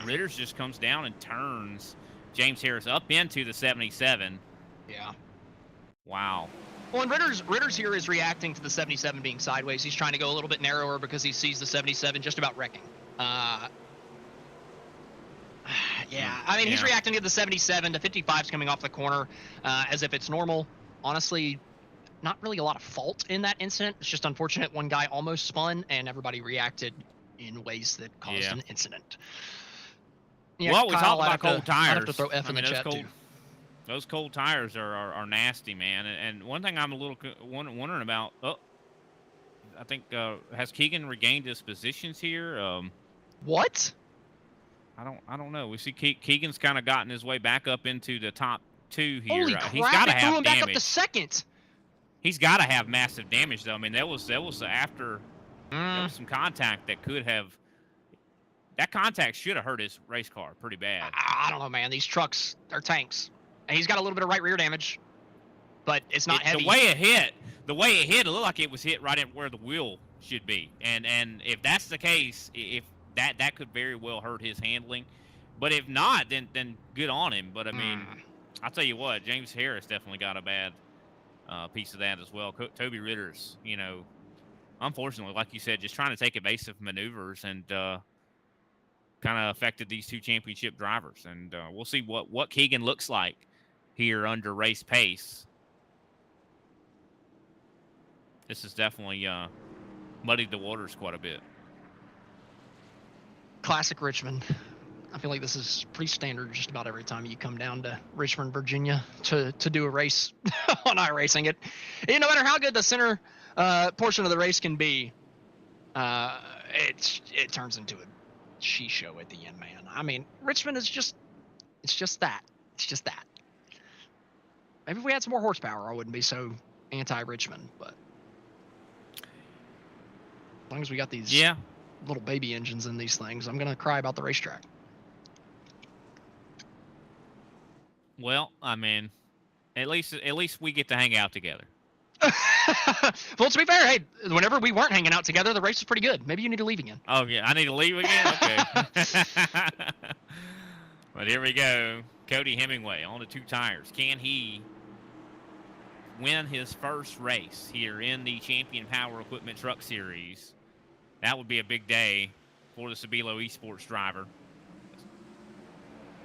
Ritter's just comes down and turns James Harris up into the 77. Yeah. Wow. Well, and Ritter's here is reacting to the 77 being sideways. He's trying to go a little bit narrower because he sees the 77 just about wrecking. Yeah, I mean, he's reacting to the 77. The 55's coming off the corner as if it's normal. Honestly, not really a lot of fault in that incident. It's just unfortunate one guy almost spun and everybody reacted in ways that caused an incident. Yeah, well, we Kyle, talked about cold tires. I have to throw F in the chat, too. Those cold tires are nasty, man. And one thing I'm a little wondering about, I think, has Keegan regained his positions here? What? I don't know. We see Keegan's kind of gotten his way back up into the top 2 here. Holy crap, he's got to have threw him damage. back up to second. He's got to have massive damage, though. I mean, that was after there was some contact that could have. That contact should have hurt his race car pretty bad. I don't know, man. These trucks are tanks. And he's got a little bit of right rear damage, but it's not heavy. The way it hit, it looked like it was hit right at where the wheel should be. And if that's the case, if that could very well hurt his handling. But if not, then good on him. But I mean, I'll tell you what, James Harris definitely got a bad piece of that as well. Toby Ritter's, unfortunately, like you said, just trying to take evasive maneuvers and kind of affected these 2 championship drivers. And we'll see what Keegan looks like here under race pace. This has definitely muddied the waters quite a bit. Classic Richmond. I feel like this is pretty standard just about every time you come down to Richmond, Virginia to do a race on iRacing. No matter how good the center portion of the race can be, it turns into a she show at the end, man. I mean, Richmond is just that. It's just that. Maybe if we had some more horsepower, I wouldn't be so anti-Richmond, but as long as we got these little baby engines in these things, I'm gonna cry about the racetrack. Well, I mean, at least we get to hang out together. Well, to be fair, hey, whenever we weren't hanging out together, the race was pretty good. Maybe you need to leave again. Oh yeah, I need to leave again. Okay. But here we go. Cody Hemingway on the 2 tires. Can he win his first race here in the Champion Power Equipment Truck Series? That would be a big day for the Sabilo Esports driver.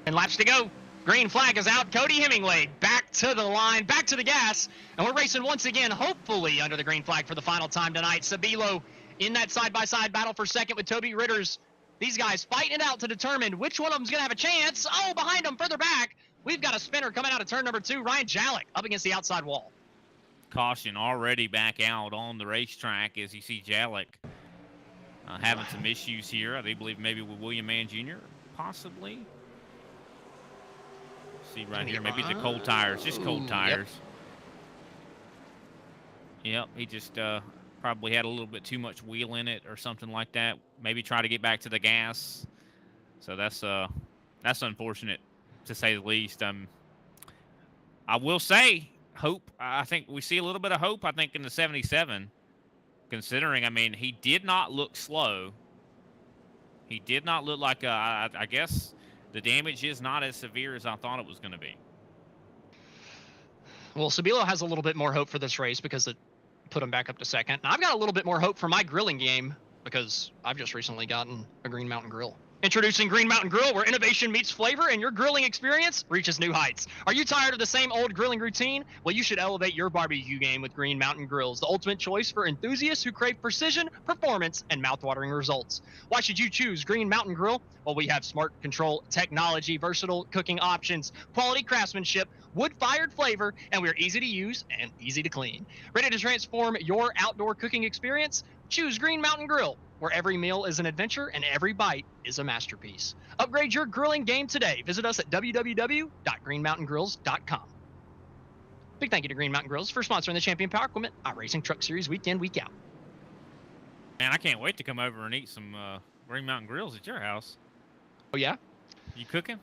And laps to go. Green flag is out. Cody Hemingway back to the line, back to the gas. And we're racing once again, hopefully under the green flag for the final time tonight. Sabilo in that side-by-side battle for second with Toby Ritter's. These guys fighting it out to determine which one of them's going to have a chance. Oh, behind them, further back, we've got a spinner coming out of turn number 2. Ryan Jalek up against the outside wall. Caution already back out on the racetrack as you see Jalek having some issues here. I believe maybe with William Mann Jr., possibly. See right here, maybe the cold tires, just cold tires. Yep, he just probably had a little bit too much wheel in it or something like that. Maybe try to get back to the gas. So that's unfortunate to say the least. I will say hope. I think we see a little bit of hope. I think in the 77, considering I mean he did not look slow. He did not look like I guess the damage is not as severe as I thought it was going to be. Well, Sabilo has a little bit more hope for this race because it put him back up to second. And I've got a little bit more hope for my grilling game because I've just recently gotten a Green Mountain Grill. Introducing Green Mountain Grill, where innovation meets flavor and your grilling experience reaches new heights. Are you tired of the same old grilling routine? Well, you should elevate your barbecue game with Green Mountain Grills, the ultimate choice for enthusiasts who crave precision, performance, and mouthwatering results. Why should you choose Green Mountain Grill? Well, we have smart control technology, versatile cooking options, quality craftsmanship, wood-fired flavor, and we're easy to use and easy to clean. Ready to transform your outdoor cooking experience? Choose Green Mountain Grill, where every meal is an adventure and every bite is a masterpiece. Upgrade your grilling game today. Visit us at www.greenmountaingrills.com. Big thank you to Green Mountain Grills for sponsoring the Champion Power Equipment iRacing Truck Series week in, week out. Man, I can't wait to come over and eat some Green Mountain Grills at your house. Oh, yeah? You cooking?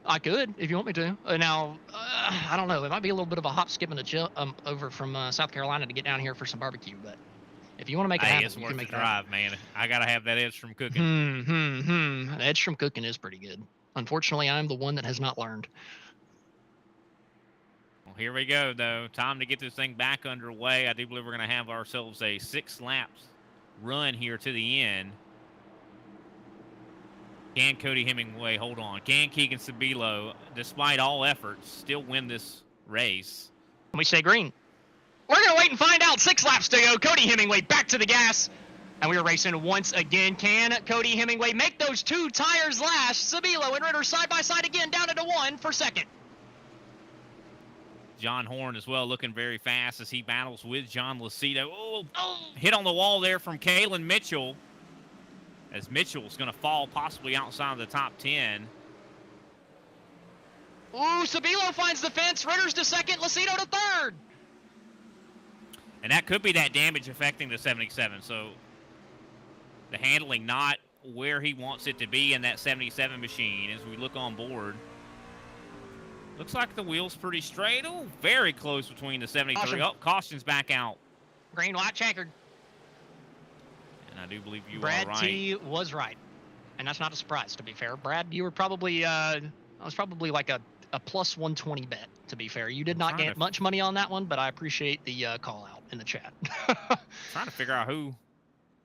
I could, if you want me to. Now, I don't know. It might be a little bit of a hop, skip, and a chill over from South Carolina to get down here for some barbecue, but if you want to make it happen, it's you worth can the make it happen. drive, man. I got to have that edge from cooking. The edge from cooking is pretty good. Unfortunately, I'm the one that has not learned. Well, here we go, though. Time to get this thing back underway. I do believe we're going to have ourselves a 6 laps run here to the end. Can Cody Hemingway hold on? Can Keegan Sabilo, despite all efforts, still win this race? We say green. We're going to wait and find out. 6 laps to go. Cody Hemingway back to the gas. And we are racing once again. Can Cody Hemingway make those 2 tires last? Sabilo and Ritter side by side again, down into 1 for second. John Horn as well, looking very fast as he battles with John Lucido. Oh, hit on the wall there from Kalen Mitchell, as Mitchell's going to fall possibly outside of the top 10. Ooh, Sabilo finds the fence. Ritter's to second. Lucido to third. And that could be that damage affecting the 77. So the handling not where he wants it to be in that 77 machine as we look on board. Looks like the wheel's pretty straight. Oh, very close between the 73. Caution. Oh, caution's back out. Green, white, checkered. And I do believe you Brad are right. T was right. And that's not a surprise, to be fair. Brad, you were probably, I was probably like a plus 120 bet, to be fair. You did not get much money on that one, but I appreciate the call out in the chat. Trying to figure out who.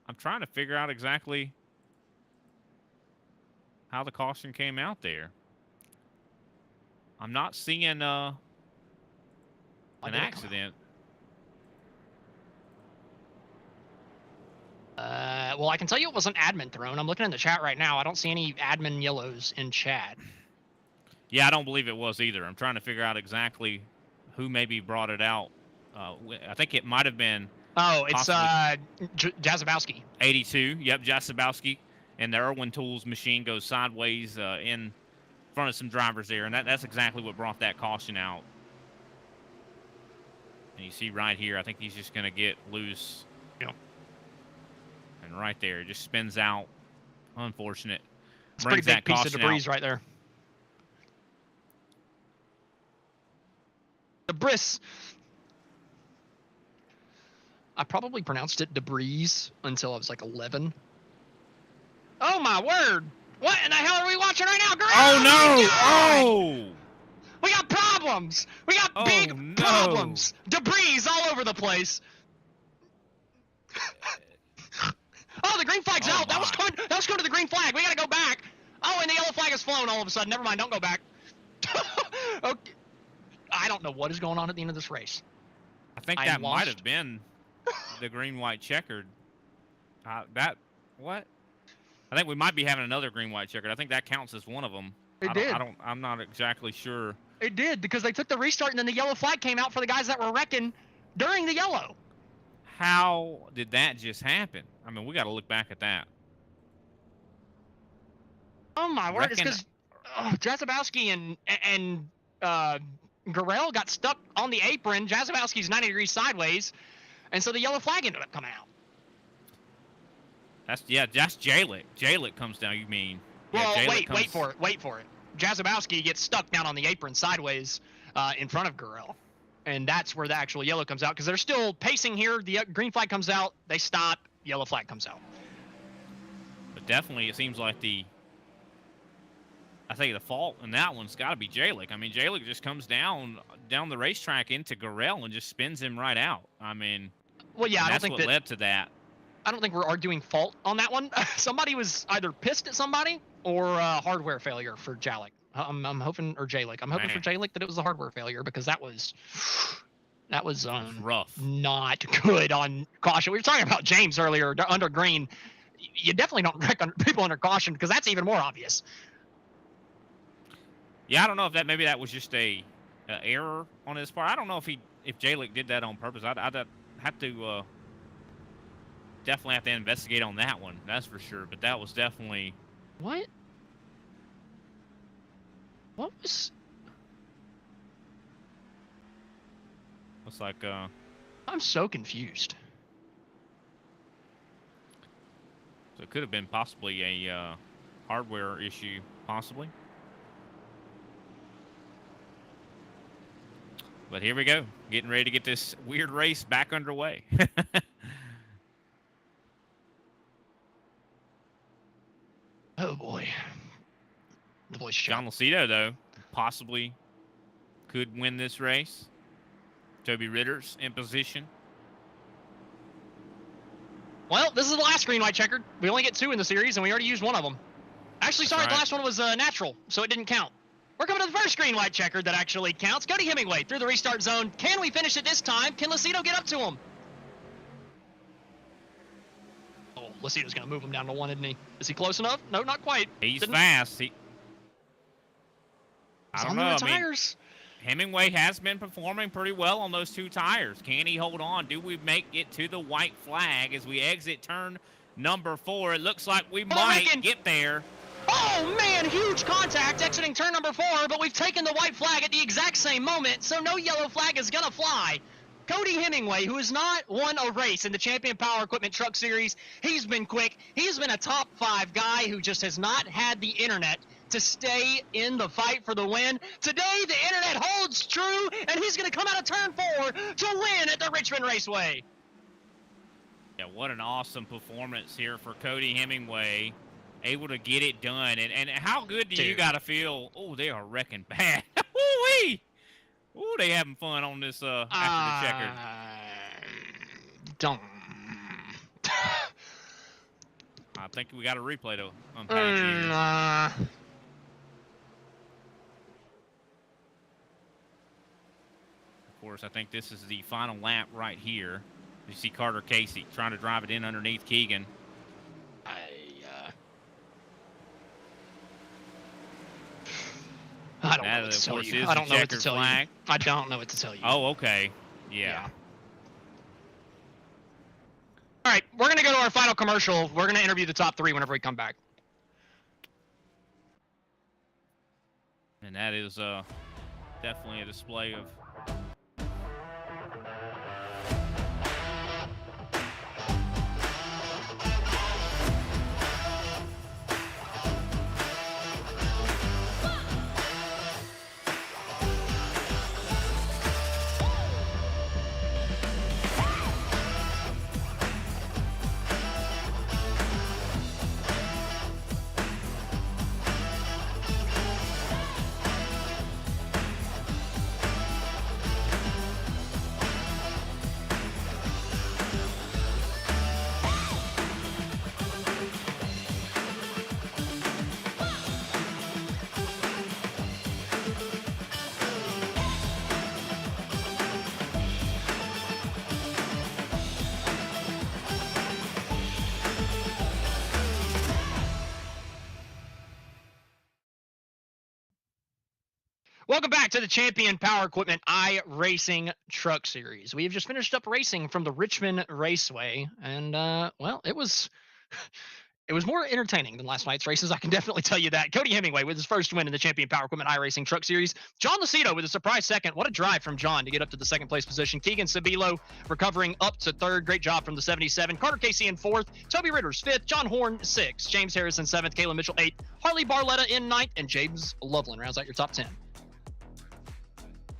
I'm trying to figure out exactly how the caution came out there. I'm not seeing an accident. Well, I can tell you it was an admin thrown. I'm looking in the chat right now. I don't see any admin yellows in chat. Yeah, I don't believe it was either. I'm trying to figure out exactly who maybe brought it out. I think it might have been. Oh, it's Jazabowski. 82. Yep, Jazabowski. And the Irwin Tools machine goes sideways in front of some drivers there. And that's exactly what brought that caution out. And you see right here, I think he's just going to get loose. Yep. And right there, it just spins out. Unfortunate. It's a pretty big piece of debris right there. Debris. I probably pronounced it debris until I was like 11. Oh my word! What in the hell are we watching right now, girl? Oh no! Oh! We got problems. We got big no. problems. Debris all over the place. Oh, the green flag's out. That was going to the green flag. We got to go back. Oh, and the yellow flag has flown all of a sudden. Never mind. Don't go back. Okay. I don't know what is going on at the end of this race. I think that might have been the green-white checkered. What? I think we might be having another green-white checkered. I think that counts as one of them. I'm not exactly sure. It did, because they took the restart and then the yellow flag came out for the guys that were wrecking during the yellow. How did that just happen? I mean, we got to look back at that. Oh my word! It's because Jazabowski and Gurrell got stuck on the apron. Jazabowski's 90 degrees sideways, and so the yellow flag ended up coming out. That's Jalick. Jalick comes down. You mean? Well, wait for it. Jazabowski gets stuck down on the apron sideways in front of Gurrell. And that's where the actual yellow comes out, because they're still pacing here. The green flag comes out, they stop, yellow flag comes out. But definitely, it seems like the fault in that one's got to be Jalick. I mean, Jalick just comes down the racetrack into Gurrell and just spins him right out. I mean, well, yeah, that's what led to that. I don't think we're arguing fault on that one. Somebody was either pissed at somebody or hardware failure for Jalick. I'm hoping, or Jalick. I'm hoping for Jalick that it was a hardware failure, because that was rough, not good on caution. We were talking about James earlier under green. You definitely don't wreck people under caution, because that's even more obvious. Yeah, I don't know if maybe that was just a error on his part. I don't know if Jalick did that on purpose. I'd have to definitely have to investigate on that one. That's for sure. But that was definitely. What? What was? Looks like. I'm so confused. So it could have been possibly a hardware issue, possibly. But here we go, getting ready to get this weird race back underway. Oh boy. The voice John chat. Lucido, though, possibly could win this race. Toby Ritter's in position. Well, this is the last green white checkered. We only get 2 in the series, and we already used one of them. Actually, That's sorry, right. the last one was natural, so it didn't count. We're coming to the first green white checkered that actually counts. Cody Hemingway through the restart zone. Can we finish it this time? Can Lucido get up to him? Oh, Lucido's going to move him down to 1, isn't he? Is he close enough? No, not quite. He's Didn't- fast. I He's don't on know. the I mean, tires. Hemingway has been performing pretty well on those 2 tires. Can he hold on? Do we make it to the white flag as we exit turn number 4? It looks like we might Ricken. get there. Oh man, huge contact exiting turn number 4, but we've taken the white flag at the exact same moment, so no yellow flag is gonna fly. Cody Hemingway, who has not won a race in the Champion Power Equipment Truck Series, he's been quick. He's been a top 5 guy who just has not had the internet to stay in the fight for the win. Today, the internet holds true, and he's gonna come out of turn 4 to win at the Richmond Raceway. Yeah, what an awesome performance here for Cody Hemingway. Able to get it done. And how good do you Dude. got to feel? Oh, they are wrecking bad. Woo-wee! Ooh, they having fun on this after the checkered. Don't. I think we got a replay to unpack here. Of course, I think this is the final lap right here. You see Carter Casey trying to drive it in underneath Keegan. I don't That, know what of to tell course, you. is I the don't know what to checkered tell flag. you. I don't know what to tell you. Oh, okay. Yeah. All right, we're going to go to our final commercial. We're going to interview the top 3 whenever we come back. And that is definitely a display of Welcome back to the Champion Power Equipment iRacing Truck Series. We have just finished up racing from the Richmond Raceway, and well, it was more entertaining than last night's races. I can definitely tell you that. Cody Hemingway with his first win in the Champion Power Equipment iRacing Truck Series. John Lucido with a surprise second. What a drive from John to get up to the second place position. Keegan Sabilo recovering up to 3rd. Great job from the 77. Carter Casey in 4th. Toby Ritter's 5th. John Horn 6th. James Harrison 7th. Caleb Mitchell 8th. Harley Barletta in 9th. And James Loveland rounds out your top 10.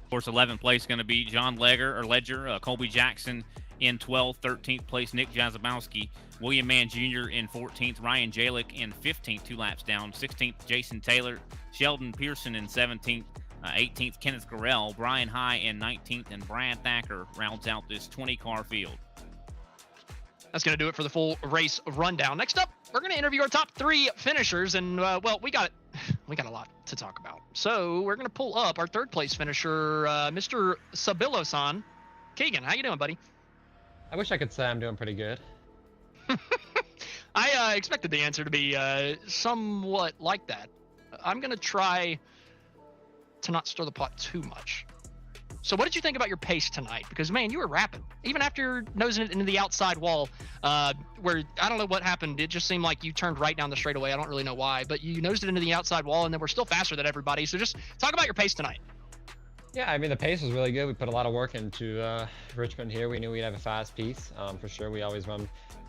Of course, 11th place going to be John Ledger, Colby Jackson in 12th, 13th place Nick Jazabowski, William Mann Jr. in 14th, Ryan Jalick in 15th, 2 laps down, 16th Jason Taylor, Sheldon Pearson in 17th, 18th Kenneth Garrell, Brian High in 19th, and Brad Thacker rounds out this 20-car field. That's going to do it for the full race rundown. Next up, we're going to interview our top 3 finishers, and well, we got a lot to talk about. So we're going to pull up our 3rd place finisher, Mr. Sabilo-san. Keegan, how you doing, buddy? I wish I could say I'm doing pretty good. I expected the answer to be somewhat like that. I'm going to try to not stir the pot too much. So what did you think about your pace tonight? Because, man, you were rapping. Even after nosing it into the outside wall, where I don't know what happened. It just seemed like you turned right down the straightaway. I don't really know why. But you nosed it into the outside wall, and then we're still faster than everybody. So just talk about your pace tonight. Yeah, I mean, the pace was really good. We put a lot of work into Richmond here. We knew we'd have a fast piece. For sure, we always run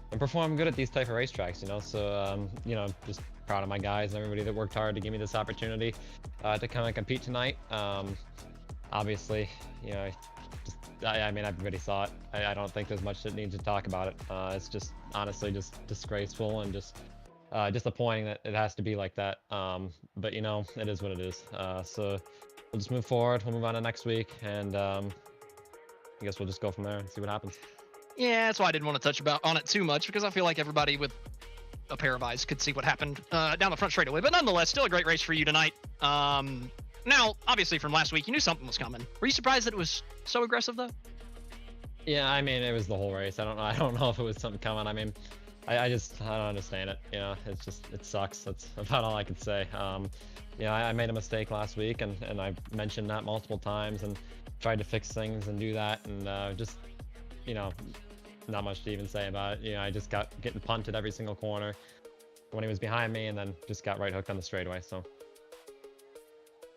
and perform good at these type of racetracks, you know. So, you know, just proud of my guys and everybody that worked hard to give me this opportunity to come and compete tonight. Obviously, you know, I mean, everybody saw it. I don't think there's much that needs to talk about it. It's just honestly just disgraceful and just disappointing that it has to be like that. But you know, it is what it is. So we'll just move forward. We'll move on to next week, and I guess we'll just go from there and see what happens. Yeah, that's why I didn't want to touch on it too much, because I feel like everybody with a pair of eyes could see what happened down the front straightaway. But nonetheless, still a great race for you tonight. Now, obviously, from last week, you knew something was coming. Were you surprised that it was so aggressive, though? Yeah, I mean, it was the whole race. I don't know if it was something coming. I mean, I don't understand it. You know, it sucks. That's about all I could say. You know, I made a mistake last week, and I mentioned that multiple times and tried to fix things and do that, and just, you know, not much to even say about it. You know, I just got getting punted every single corner when he was behind me, and then just got right hooked on the straightaway. So.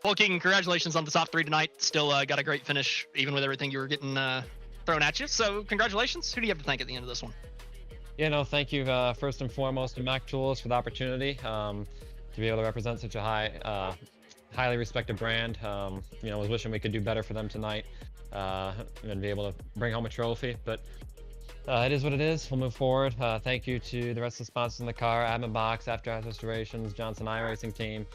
Well, Keegan, congratulations on the top 3 tonight. Still got a great finish, even with everything you were getting thrown at you. So congratulations. Who do you have to thank at the end of this one? You know, thank you first and foremost to Mac Tools for the opportunity to be able to represent such a highly respected brand. You know, I was wishing we could do better for them tonight and be able to bring home a trophy. But it is what it is. We'll move forward. Thank you to the rest of the sponsors in the car, Admin Box, After Hours Restorations, Johnson iRacing Team,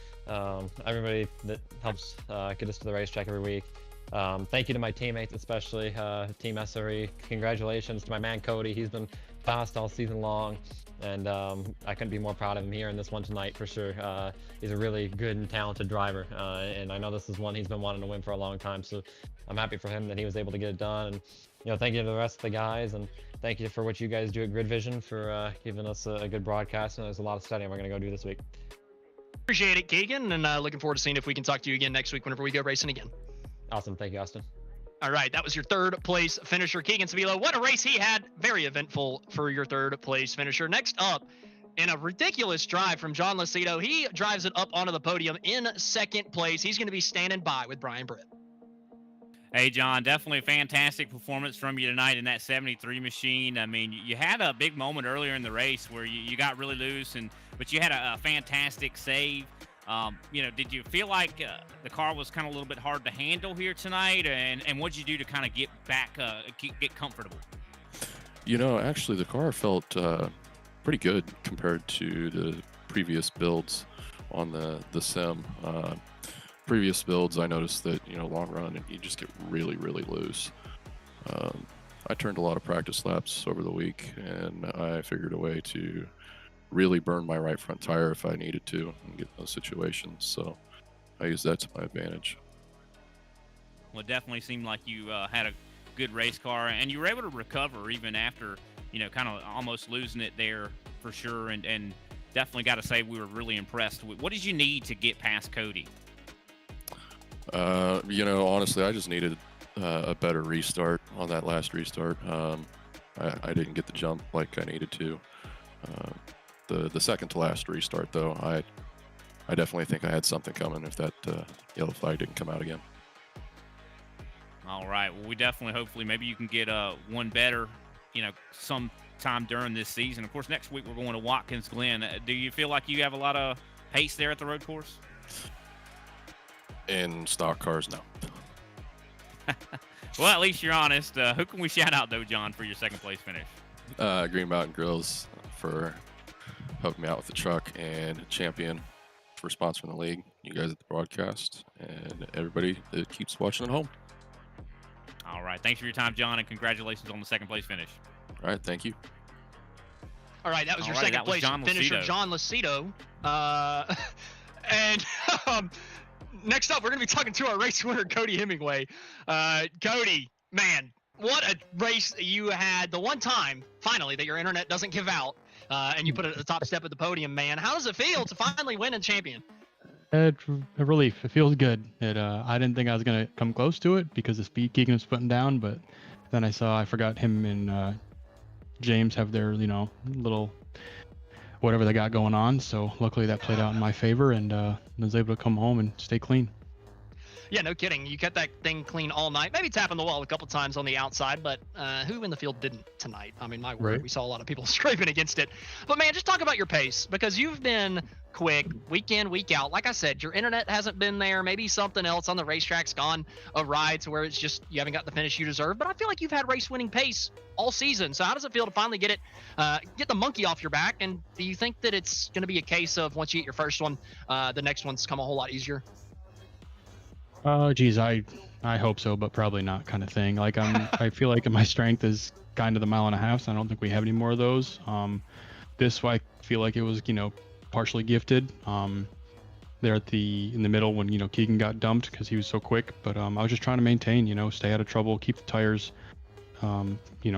everybody that helps get us to the racetrack every week. Thank you to my teammates, especially Team SRE. Congratulations to my man Cody. He's been fast all season long, and I couldn't be more proud of him here in this one tonight for sure. He's a really good and talented driver, and I know this is one he's been wanting to win for a long time, so I'm happy for him that he was able to get it done. And you know, thank you to the rest of the guys, and thank you for what you guys do at Grid Vision for giving us a good broadcast. And there's a lot of studying we're going to go do this week. Appreciate it, Keegan, and looking forward to seeing if we can talk to you again next week whenever we go racing again. Awesome. Thank you, Austin. All right, that was your 3rd place finisher, Keegan Sabilo. What a race he had. Very eventful for your 3rd place finisher. Next up, in a ridiculous drive from John Lacido, he drives it up onto the podium in 2nd place. He's going to be standing by with Brian Britt. Hey, John, definitely a fantastic performance from you tonight in that 73 machine. I mean, you had a big moment earlier in the race where you got really loose, but you had a fantastic save. You know, did you feel like the car was kind of a little bit hard to handle here tonight? And what did you do to kind of get back, get comfortable? You know, actually, the car felt pretty good compared to the previous builds on the sim. Previous builds, I noticed that, you know, long run, you just get really, really loose. I turned a lot of practice laps over the week, and I figured a way to really burn my right front tire if I needed to and get in those situations. So I used that to my advantage. Well, it definitely seemed like you had a good race car, and you were able to recover even after, you know, kind of almost losing it there for sure. And definitely got to say we were really impressed. What did you need to get past Cody? You know, honestly, I just needed a better restart on that last restart. I didn't get the jump like I needed to. The second to last restart, though, I definitely think I had something coming if that yellow flag didn't come out again. All right. Well, we definitely, hopefully, maybe you can get one better, you know, sometime during this season. Of course, next week we're going to Watkins Glen. Do you feel like you have a lot of pace there at the road course? In stock cars, no. Well, at least you're honest. Who can we shout out, though, John, for your 2nd place finish? Green Mountain Grills for helping me out with the truck, and Champion for sponsoring the league, you guys at the broadcast, and everybody that keeps watching at home. All right. Thanks for your time, John, and congratulations on the 2nd place finish. All right. Thank you. All right, that was your Alrighty, 2nd place finisher, John Lacido. And next up, we're going to be talking to our race winner, Cody Hemingway. Cody, man, what a race you had. The one time, finally, that your internet doesn't give out, and you put it at the top step of the podium, man. How does it feel to finally win and champion? It's a relief. It feels good. I didn't think I was gonna come close to it because the speed Keegan was putting down, but then I forgot him and James have their little whatever they got going on. So luckily that played out in my favor, and was able to come home and stay clean. Yeah, no kidding. You kept that thing clean all night. Maybe tapping the wall a couple times on the outside, but who in the field didn't tonight? I mean, my word, Right. we saw a lot of people scraping against it. But man, just talk about your pace, because you've been quick week in, week out. Like I said, your internet hasn't been there. Maybe something else on the racetrack's gone awry to where it's just you haven't got the finish you deserve. But I feel like you've had race-winning pace all season. So how does it feel to finally get the monkey off your back? And do you think that it's going to be a case of once you get your first one, the next one's come a whole lot easier? Geez, I hope so, but probably not, kind of thing. Like I feel like my strength is kind of the 1.5 miles, so I don't think we have any more of those. This I feel like it was partially gifted. There in the middle when Keegan got dumped because he was so quick, but I was just trying to maintain, stay out of trouble, keep the tires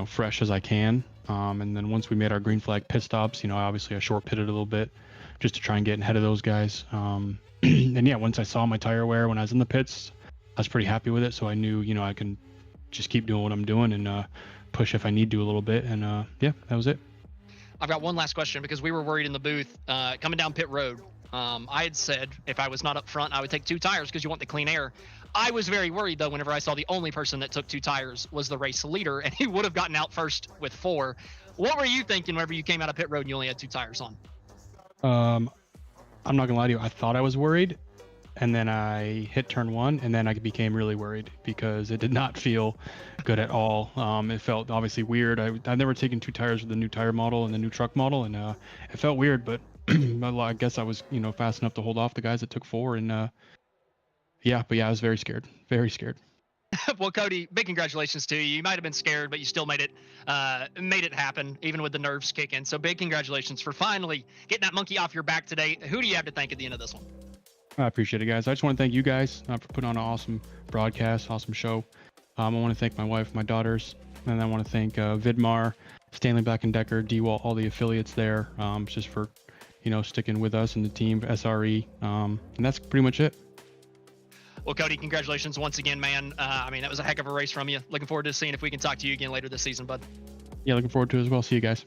fresh as I can. And then once we made our green flag pit stops, obviously I short pitted a little bit just to try and get ahead of those guys. And yeah, once I saw my tire wear when I was in the pits, I was pretty happy with it. So I knew, I can just keep doing what I'm doing and push if I need to a little bit. And yeah, that was it. I've got one last question because we were worried in the booth coming down pit road. I had said if I was not up front, I would take 2 tires because you want the clean air. I was very worried, though, whenever I saw the only person that took 2 tires was the race leader, and he would have gotten out first with 4. What were you thinking whenever you came out of pit road and you only had 2 tires on? I'm not gonna lie to you. I thought I was worried, and then I hit turn 1, and then I became really worried because it did not feel good at all. It felt obviously weird. I've never taken 2 tires with the new tire model and the new truck model, and it felt weird. But I guess I was fast enough to hold off the guys that took 4, and yeah. But yeah, I was very scared. Very scared. Well, Cody, big congratulations to you. You might have been scared, but you still made it happen, even with the nerves kicking. So big congratulations for finally getting that monkey off your back today. Who do you have to thank at the end of this one? I appreciate it, guys. I just want to thank you guys for putting on an awesome broadcast, awesome show. I want to thank my wife, my daughters, and I want to thank Vidmar, Stanley Black & Decker, DWALT, all the affiliates there, just for sticking with us and the team, SRE, and that's pretty much it. Well, Cody, congratulations once again, man. I mean, that was a heck of a race from you. Looking forward to seeing if we can talk to you again later this season, bud. Yeah, looking forward to it as well. See you guys.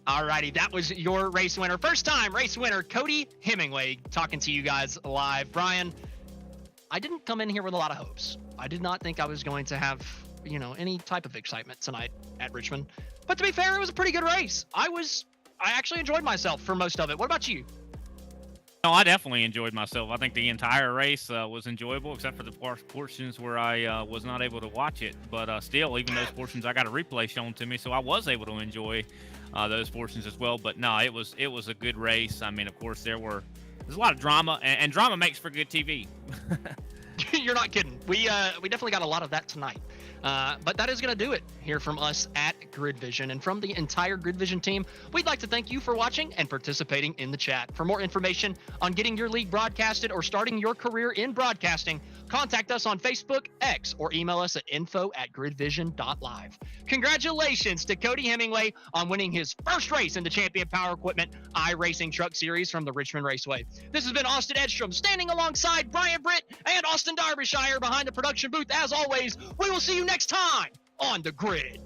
Alrighty, that was your race winner. First time race winner, Cody Hemingway, talking to you guys live. Brian, I didn't come in here with a lot of hopes. I did not think I was going to have, any type of excitement tonight at Richmond. But to be fair, it was a pretty good race. I actually enjoyed myself for most of it. What about you? No, I definitely enjoyed myself. I think the entire race was enjoyable, except for the portions where I was not able to watch it. But still, even those portions, I got a replay shown to me, so I was able to enjoy those portions as well. But no, it was a good race. I mean, of course, there's a lot of drama, and drama makes for good TV. You're not kidding. We definitely got a lot of that tonight. But that is going to do it here from us at Grid Vision. And from the entire Grid Vision team, we'd like to thank you for watching and participating in the chat. For more information on getting your league broadcasted or starting your career in broadcasting, contact us on Facebook, X, or email us at info@gridvision.live. Congratulations to Cody Hemingway on winning his first race in the Champion Power Equipment iRacing Truck Series from the Richmond Raceway. This has been Austin Edstrom standing alongside Brian Britt and Austin Derbyshire behind the production booth. As always, we will see you next time on the Grid.